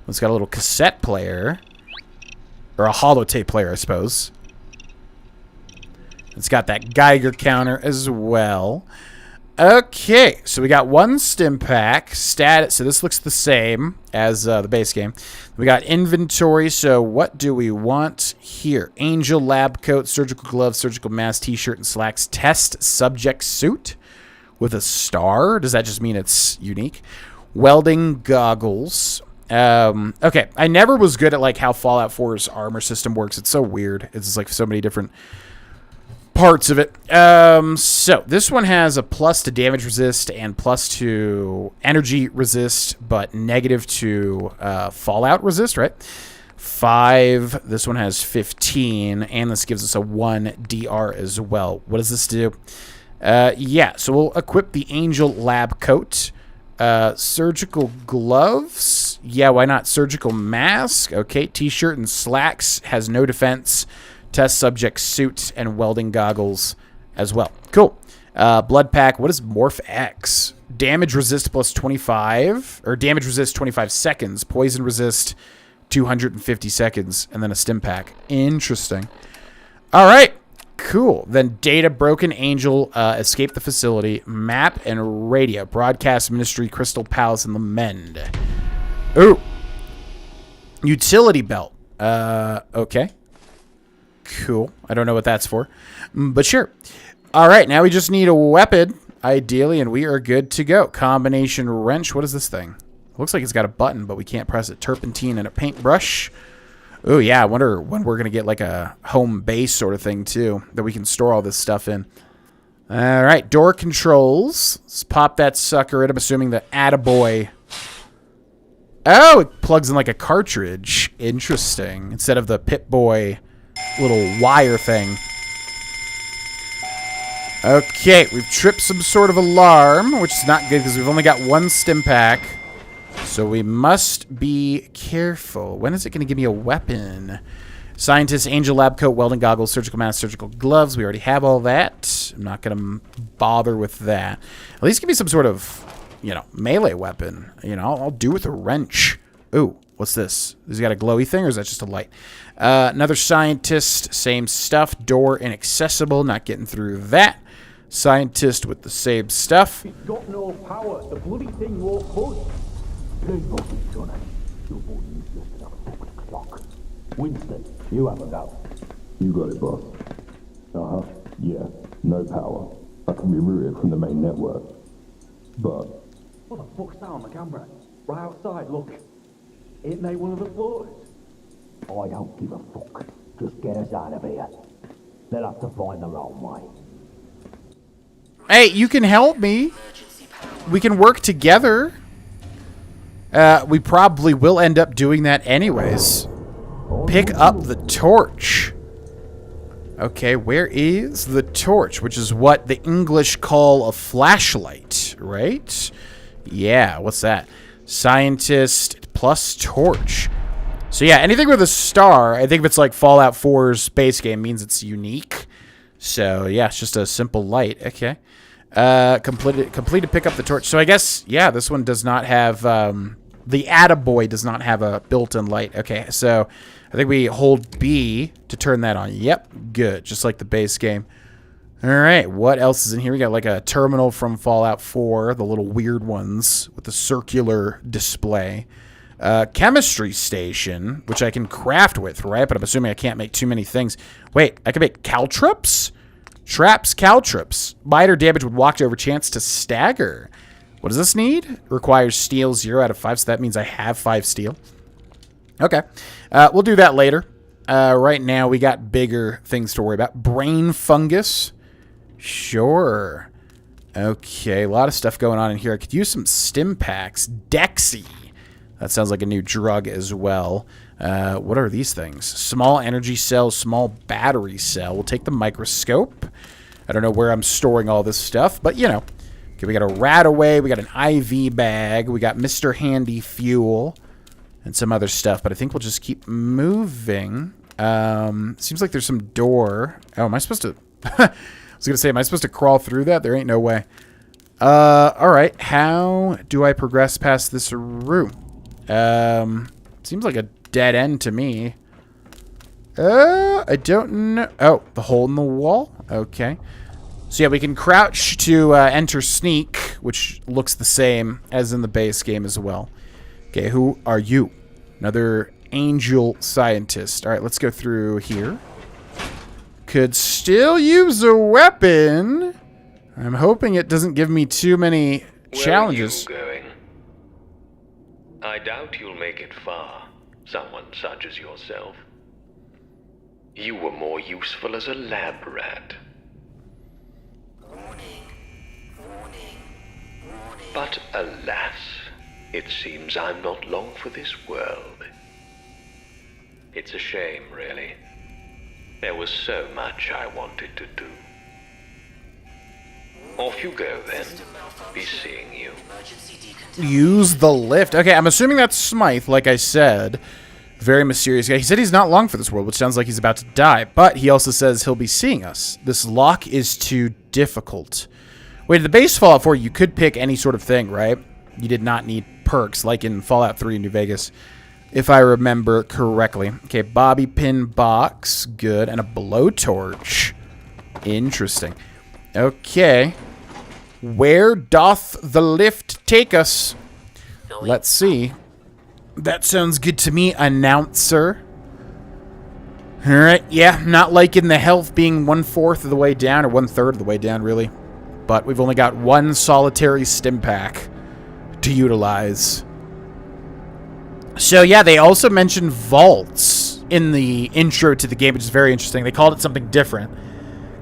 It's got a little cassette player. Or a holotape player, I suppose. It's got that Geiger counter as well. Okay, so we got one stim pack. Status, so this looks the same as the base game. We got inventory, so what do we want here? Angel lab coat, surgical gloves, surgical mask, t-shirt, and slacks. Test subject suit with a star. Does that just mean it's unique? Welding goggles. Okay, I never was good at like how Fallout 4's armor system works. It's so weird. It's just like so many different parts of it. So this one has a plus to damage resist and plus to energy resist, but negative to fallout resist, right? 5. This one has 15, and this gives us a 1 DR as well. What does this do? Yeah, so we'll equip the Angel lab coat. Surgical gloves. Yeah, why not? Surgical mask. Okay, t-shirt and slacks. Has no defense. Test subject suit and welding goggles as well. Cool. Blood pack. What is Morph X? Damage resist plus 25. Or damage resist 25 seconds. Poison resist 250 seconds. And then a stim pack. Interesting. All right. Cool. Then data broken angel, escape the facility, map and radio, broadcast ministry, Crystal Palace, and the Mend. Ooh. Utility belt. Okay. Cool. I don't know what that's for, but sure. All right. Now we just need a weapon, ideally, and we are good to go. Combination wrench. What is this thing? Looks like it's got a button, but we can't press it. Turpentine and a paintbrush. Oh, yeah, I wonder when we're going to get like a home base sort of thing, too, that we can store all this stuff in. All right, door controls. Let's pop that sucker in. I'm assuming the Attaboy. Oh, it plugs in like a cartridge. Interesting. Instead of the Pip-Boy little wire thing. Okay, we've tripped some sort of alarm, which is not good because we've only got one stim pack. So we must be careful. When is it going to give me a weapon? Scientist, Angel lab coat, welding goggles, surgical mask, surgical gloves. We already have all that. I'm not going to bother with that. At least give me some sort of, melee weapon. I'll do with a wrench. Ooh, what's this? Has he got a glowy thing or is that just a light? Another scientist, same stuff. Door inaccessible, not getting through that. Scientist with the same stuff. It's got no power. The bloody thing won't budge. Good boy, Johnny. Your boy needs just another clock. Winston, You have a go. You got it, boss. Uh-huh. Yeah. No power. I can be routed from the main network. But... What the fuck's that on the camera? Right outside, look. Ain't they one of the floors? I don't give a fuck. Just get us out of here. They'll have to find their own way. Hey, you can help me. We can work together. We probably will end up doing that anyways. Pick up the torch. Okay, where is the torch? Which is what the English call a flashlight, right? Yeah, what's that? Scientist plus torch. So yeah, anything with a star, I think if it's like Fallout 4's base game, means it's unique. So yeah, it's just a simple light. Okay. Complete to pick up the torch. So I guess, yeah, this one does not have, the Attaboy does not have a built-in light. Okay, so I think we hold B to turn that on. Yep, good. Just like the base game. All right, what else is in here? We got like a terminal from Fallout 4, the little weird ones with the circular display. Chemistry station, which I can craft with, right? But I'm assuming I can't make too many things. Wait, I can make caltrops? Traps, caltrops. Bite or damage would walk over, chance to stagger. What does this need? Requires steel 0 out of 5, so that means I have 5 steel. Okay. We'll do that later. Right now, we got bigger things to worry about. Brain fungus. Sure. Okay, a lot of stuff going on in here. I could use some stim packs. Dexy. That sounds like a new drug as well. What are these things? Small energy cell, small battery cell. We'll take the microscope. I don't know where I'm storing all this stuff, but you know. Okay, we got a rat away. We got an IV bag. We got Mr. Handy fuel and some other stuff, but I think we'll just keep moving. Seems like there's some door. Oh, am I supposed to... I was going to say, am I supposed to crawl through that? There ain't no way. All right. How do I progress past this room? Seems like a dead end to me. I don't know. Oh, the hole in the wall? Okay. So yeah, we can crouch to enter sneak, which looks the same as in the base game as well. Okay, who are you? Another angel scientist. All right, let's go through here. Could still use a weapon. I'm hoping it doesn't give me too many challenges. Where are you going? I doubt you'll make it far, someone such as yourself. You were more useful as a lab rat. But alas, it seems I'm not long for this world. It's a shame, really. There was so much I wanted to do. Off you go, then. Be seeing you. Use the lift. Okay, I'm assuming that's Smite, like I said. Very mysterious guy. He said he's not long for this world, which sounds like he's about to die. But he also says he'll be seeing us. This lock is too difficult. Wait, the base Fallout 4, you could pick any sort of thing, right? You did not need perks, like in Fallout 3 in New Vegas, if I remember correctly. Okay, bobby pin box. Good. And a blowtorch. Interesting. Okay. Where doth the lift take us? Let's see. That sounds good to me, announcer. Alright, yeah, not liking the health being 1/4 of the way down, or 1/3 of the way down, really. But we've only got one solitary stim pack to utilize. So yeah, they also mentioned vaults in the intro to the game, which is very interesting. They called it something different.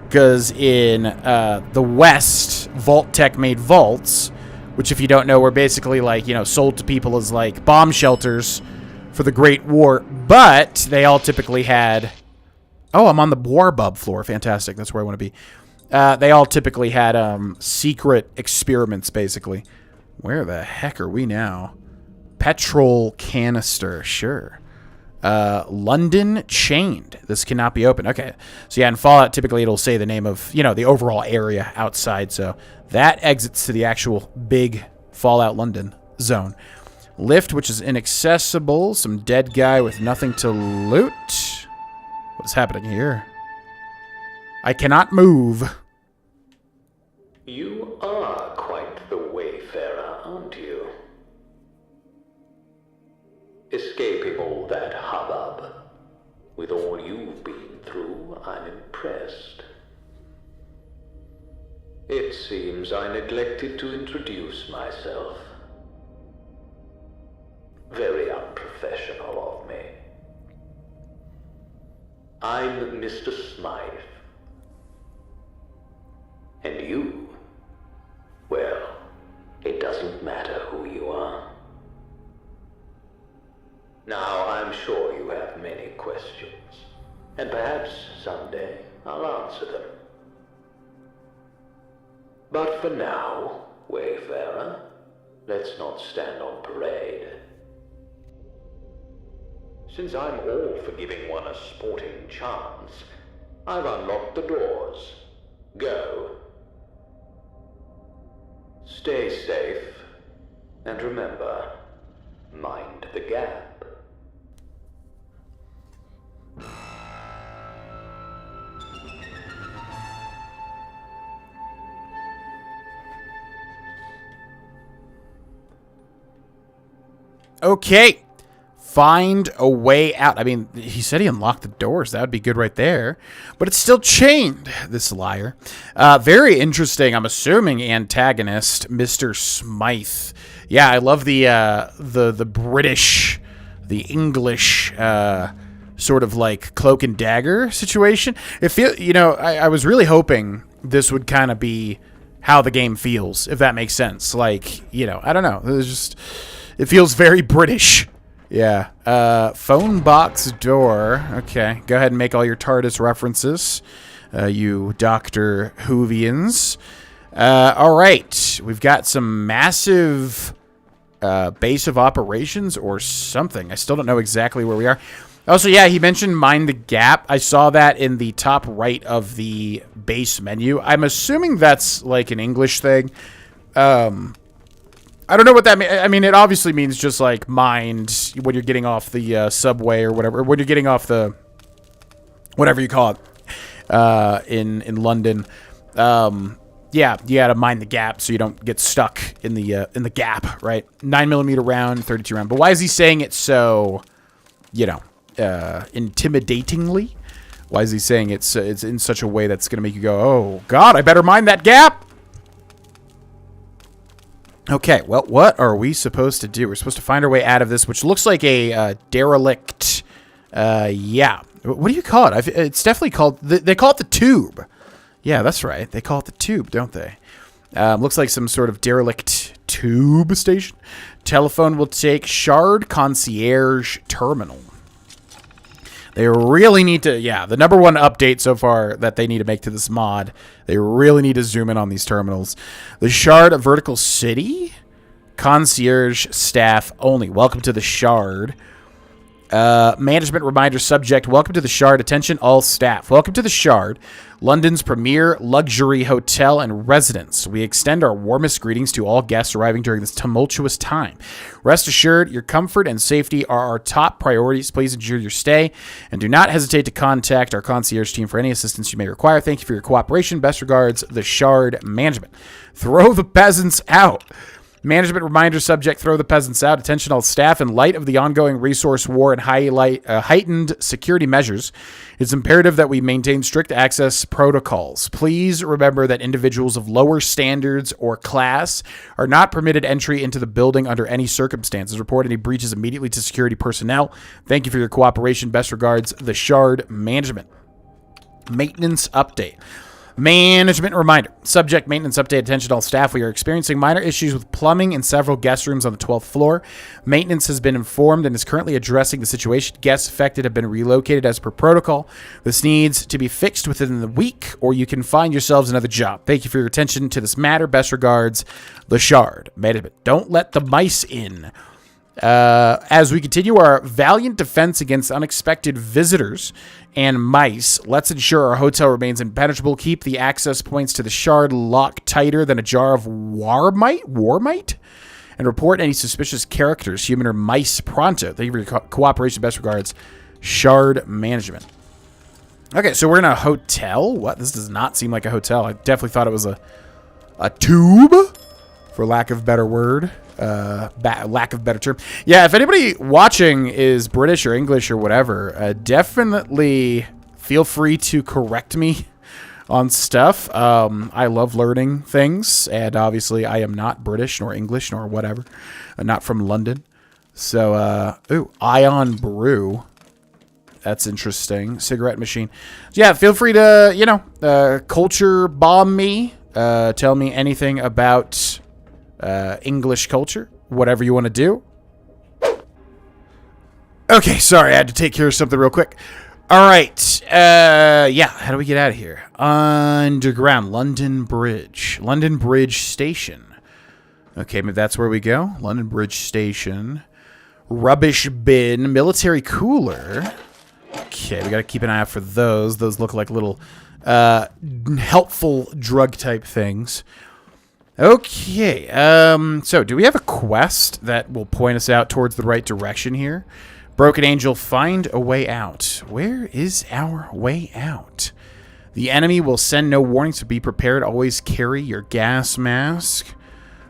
Because in the West, Vault Tech made vaults, which if you don't know, were basically like, you know, sold to people as like bomb shelters for the Great War. But they all typically had... Oh, I'm on the Warbub floor. Fantastic. That's where I want to be. They all typically had secret experiments, basically. Where the heck are we now? Petrol canister. Sure. London chained. This cannot be opened. Okay. So yeah, in Fallout, typically it'll say the name of, you know, the overall area outside. So that exits to the actual big Fallout London zone. Lift, which is inaccessible. Some dead guy with nothing to loot. What's happening here? I cannot move. You are quite the wayfarer, aren't you? Escaping all that hubbub. With all you've been through, I'm impressed. It seems I neglected to introduce myself. Very unprofessional of me. I'm Mr. Smite. And you, well, it doesn't matter who you are. Now, I'm sure you have many questions, and perhaps someday I'll answer them. But for now, Wayfarer, let's not stand on parade. Since I'm all for giving one a sporting chance, I've unlocked the doors. Go. Stay safe, and remember, mind the gap. Okay. Find a way out. I mean, he said he unlocked the doors. That would be good right there. But it's still chained, this liar. Very interesting. I'm assuming antagonist, Mr. Smythe. Yeah, I love the British, the English, sort of like cloak and dagger situation. I was really hoping this would kind of be how the game feels, if that makes sense. Like, I don't know. It feels very British. Yeah. Phone box door. Okay. Go ahead and make all your TARDIS references. You Dr. Whovians. All right. We've got some massive base of operations or something. I still don't know exactly where we are. Also, yeah, he mentioned mind the gap. I saw that in the top right of the base menu. I'm assuming that's like an English thing. I don't know what that means. I mean, it obviously means just like mind when you're getting off the subway or whatever. Or when you're getting off the whatever you call it in London. Yeah, you gotta mind the gap so you don't get stuck in the gap, right? 9mm round, 32 round. But why is he saying it so, intimidatingly? Why is he saying it's in such a way that's gonna make you go, oh God, I better mind that gap? Okay, well, what are we supposed to do? We're supposed to find our way out of this, which looks like a derelict. Yeah. What do you call it? It's definitely called. They call it the tube. Yeah, that's right. They call it the tube, don't they? Looks like some sort of derelict tube station. Telephone will take Shard Concierge Terminal. They really need to, the number one update so far that they need to make to this mod, they really need to zoom in on these terminals. The Shard of Vertical City, concierge staff only. Welcome to the Shard. Management reminder subject. Welcome to the Shard. Attention all staff. Welcome to the Shard, London's premier luxury hotel and residence. We extend our warmest greetings to all guests arriving during this tumultuous time. Rest assured, your comfort and safety are our top priorities. Please ensure your stay and do not hesitate to contact our concierge team for any assistance you may require. Thank you for your cooperation. Best regards, the Shard management. Throw the peasants out. Management reminder subject, throw the peasants out. Attention all staff, in light of the ongoing resource war and heightened security measures, it's imperative that we maintain strict access protocols. Please remember that individuals of lower standards or class are not permitted entry into the building under any circumstances. Report any breaches immediately to security personnel. Thank you for your cooperation. Best regards, the Shard management. Maintenance update. Management reminder. Subject maintenance update. Attention all staff. We are experiencing minor issues with plumbing in several guest rooms on the 12th floor. Maintenance has been informed and is currently addressing the situation. Guests affected have been relocated as per protocol. This needs to be fixed within the week or you can find yourselves another job. Thank you for your attention to this matter. Best regards, the Shard management. Don't let the mice in. As we continue our valiant defense against unexpected visitors and mice, let's ensure our hotel remains impenetrable. Keep the access points to the Shard locked tighter than a jar of warmite, and report any suspicious characters, human or mice, pronto. Thank you for your cooperation. Best regards, Shard management. Okay, so we're in a hotel. What? This does not seem like a hotel. I definitely thought it was a tube. for lack of better word. Lack of better term. Yeah, if anybody watching is British or English or whatever, definitely feel free to correct me on stuff. I love learning things, and obviously I am not British nor English nor whatever. I'm not from London. So, ooh, Ion Brew. That's interesting. Cigarette machine. Yeah, feel free to, you know, culture bomb me. Tell me anything about English culture. Whatever you want to do. Okay, sorry. I had to take care of something real quick. All right. Yeah, how do we get out of here? Underground. London Bridge. London Bridge Station. Okay, maybe that's where we go. London Bridge Station. Rubbish bin. Military cooler. Okay, we got to keep an eye out for those. Those look like little helpful drug type things. Okay, so do we have a quest that will point us out towards the right direction here? Broken Angel, find a way out. Where is our way out? The enemy will send no warnings, so be prepared. Always carry your gas mask.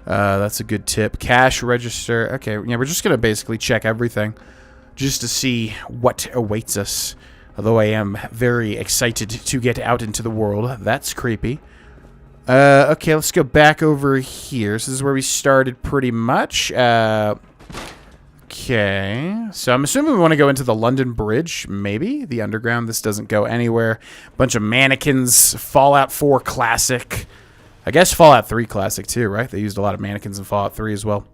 That's a good tip. Cash register. Okay, yeah, we're just going to basically check everything just to see what awaits us. Although I am very excited to get out into the world. That's creepy. Okay, let's go back over here. So this is where we started pretty much. Okay, so I'm assuming we want to go into the London Bridge, maybe? The underground. This doesn't go anywhere. Bunch of mannequins. Fallout 4 Classic. I guess Fallout 3 Classic too, right? They used a lot of mannequins in Fallout 3 as well.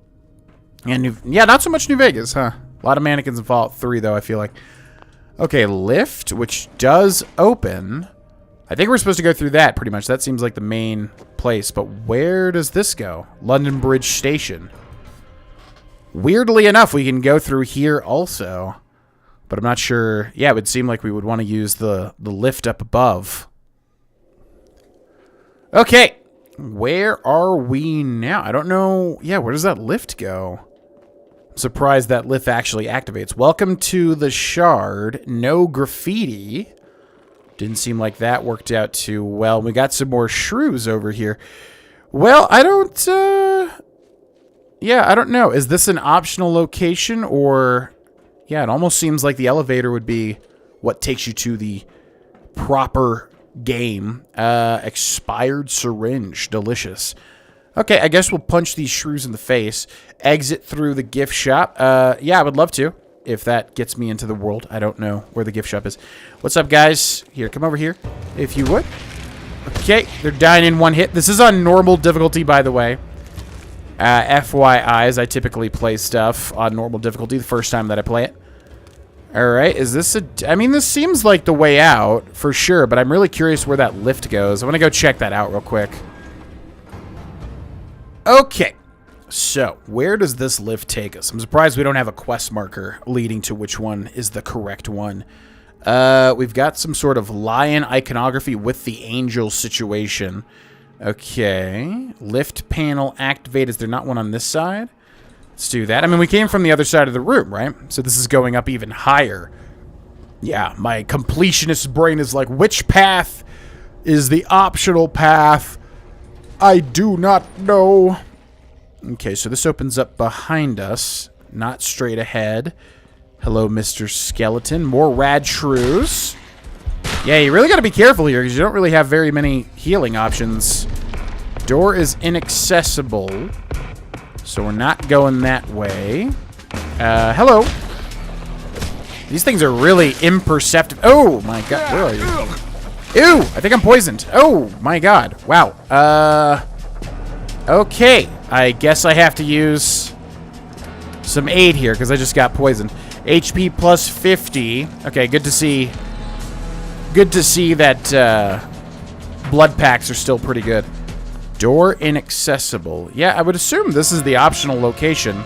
And yeah, not so much New Vegas, huh? A lot of mannequins in Fallout 3, though, I feel like. Okay, lift, which does open. I think we're supposed to go through that, pretty much. That seems like the main place. But where does this go? London Bridge Station. Weirdly enough, we can go through here also. But I'm not sure. Yeah, it would seem like we would want to use the lift up above. Okay. Where are we now? I don't know. Yeah, where does that lift go? I'm surprised that lift actually activates. Welcome to the Shard. No graffiti. Didn't seem like that worked out too well. We got some more shrews over here. Well, I don't... Yeah, I don't know. Is this an optional location or... Yeah, it almost seems like the elevator would be what takes you to the proper game. Expired syringe. Delicious. Okay, I guess we'll punch these shrews in the face. Exit through the gift shop. Yeah, I would love to. If that gets me into the world. I don't know where the gift shop is. What's up, guys? Here, come over here, if you would. Okay, they're dying in one hit. This is on normal difficulty, by the way. FYI, as I typically play stuff on normal difficulty the first time that I play it. Alright, is this a... I mean, this seems like the way out, for sure, but I'm really curious where that lift goes. I want to go check that out real quick. Okay. So, where does this lift take us? I'm surprised we don't have a quest marker leading to which one is the correct one. We've got some sort of lion iconography with the angel situation. Okay. Lift panel activate. Is there not one on this side? Let's do that. I mean, we came from the other side of the room, right? So this is going up even higher. Yeah, my completionist brain is like, which path is the optional path? I do not know. Okay, so this opens up behind us, not straight ahead. Hello, Mr. Skeleton. More rad shrews. Yeah, you really got to be careful here because you don't really have very many healing options. Door is inaccessible, so we're not going that way. Hello. These things are really imperceptible. Oh, my God. Where are you? Ew, I think I'm poisoned. Oh, my God. Wow. Okay. I guess I have to use some aid here because I just got poisoned. HP plus 50. Okay, good to see. Good to see that blood packs are still pretty good. Door inaccessible. Yeah, I would assume this is the optional location.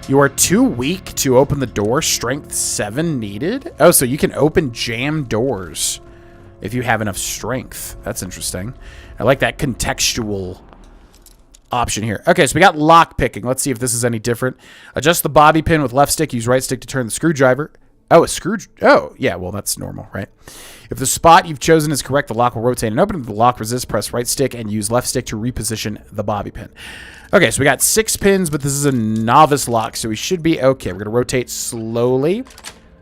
You are too weak to open the door. Strength 7 needed. Oh, so you can open jammed doors if you have enough strength. That's interesting. I like that contextual option here. Okay, so we got lock picking. Let's see if this is any different. Adjust the bobby pin with left stick. Use right stick to turn the screwdriver. Oh, a screw. Oh, yeah. Well, that's normal, right? If the spot you've chosen is correct, the lock will rotate and open. If the lock resists, press right stick and use left stick to reposition the bobby pin. Okay, so we got 6 pins, but this is a novice lock, so we should be okay. We're going to rotate slowly.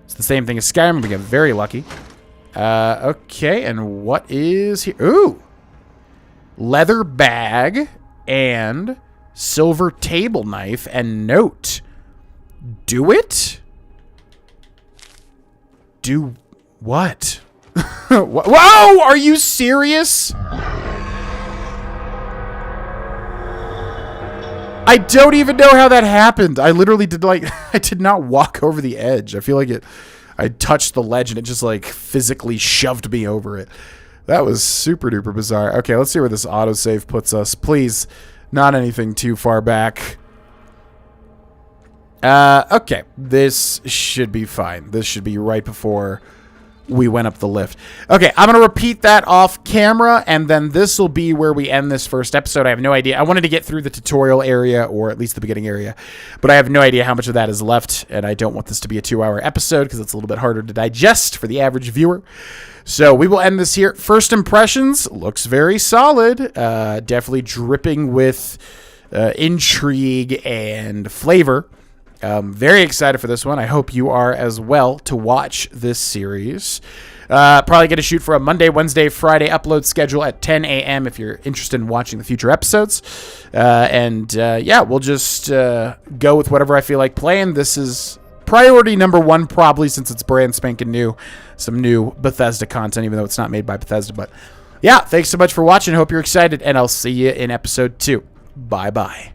It's the same thing as Skyrim. We get very lucky. Okay, and what is here? Ooh! Leather bag and silver table knife and note. Do it? Do what? Whoa! Are you serious? I don't even know how that happened. I literally did I did not walk over the edge. I feel like I touched the ledge and it just like physically shoved me over it. That was super duper bizarre. Okay, let's see where this autosave puts us. Please, not anything too far back. Okay, this should be fine. This should be right before we went up the lift. Okay, I'm going to repeat that off camera, and then this will be where we end this first episode. I have no idea. I wanted to get through the tutorial area, or at least the beginning area, but I have no idea how much of that is left, and I don't want this to be a 2-hour episode because it's a little bit harder to digest for the average viewer. So we will end this here. First impressions, looks very solid. Definitely dripping with intrigue and flavor. Very excited for this one. I hope you are as well to watch this series. Probably going to shoot for a Monday, Wednesday, Friday upload schedule at 10 a.m. if you're interested in watching the future episodes. Yeah, we'll just go with whatever I feel like playing. This is priority number 1 probably since it's brand spanking new. Some new Bethesda content, even though it's not made by Bethesda. But yeah, thanks so much for watching. Hope you're excited, and I'll see you in episode 2. Bye-bye.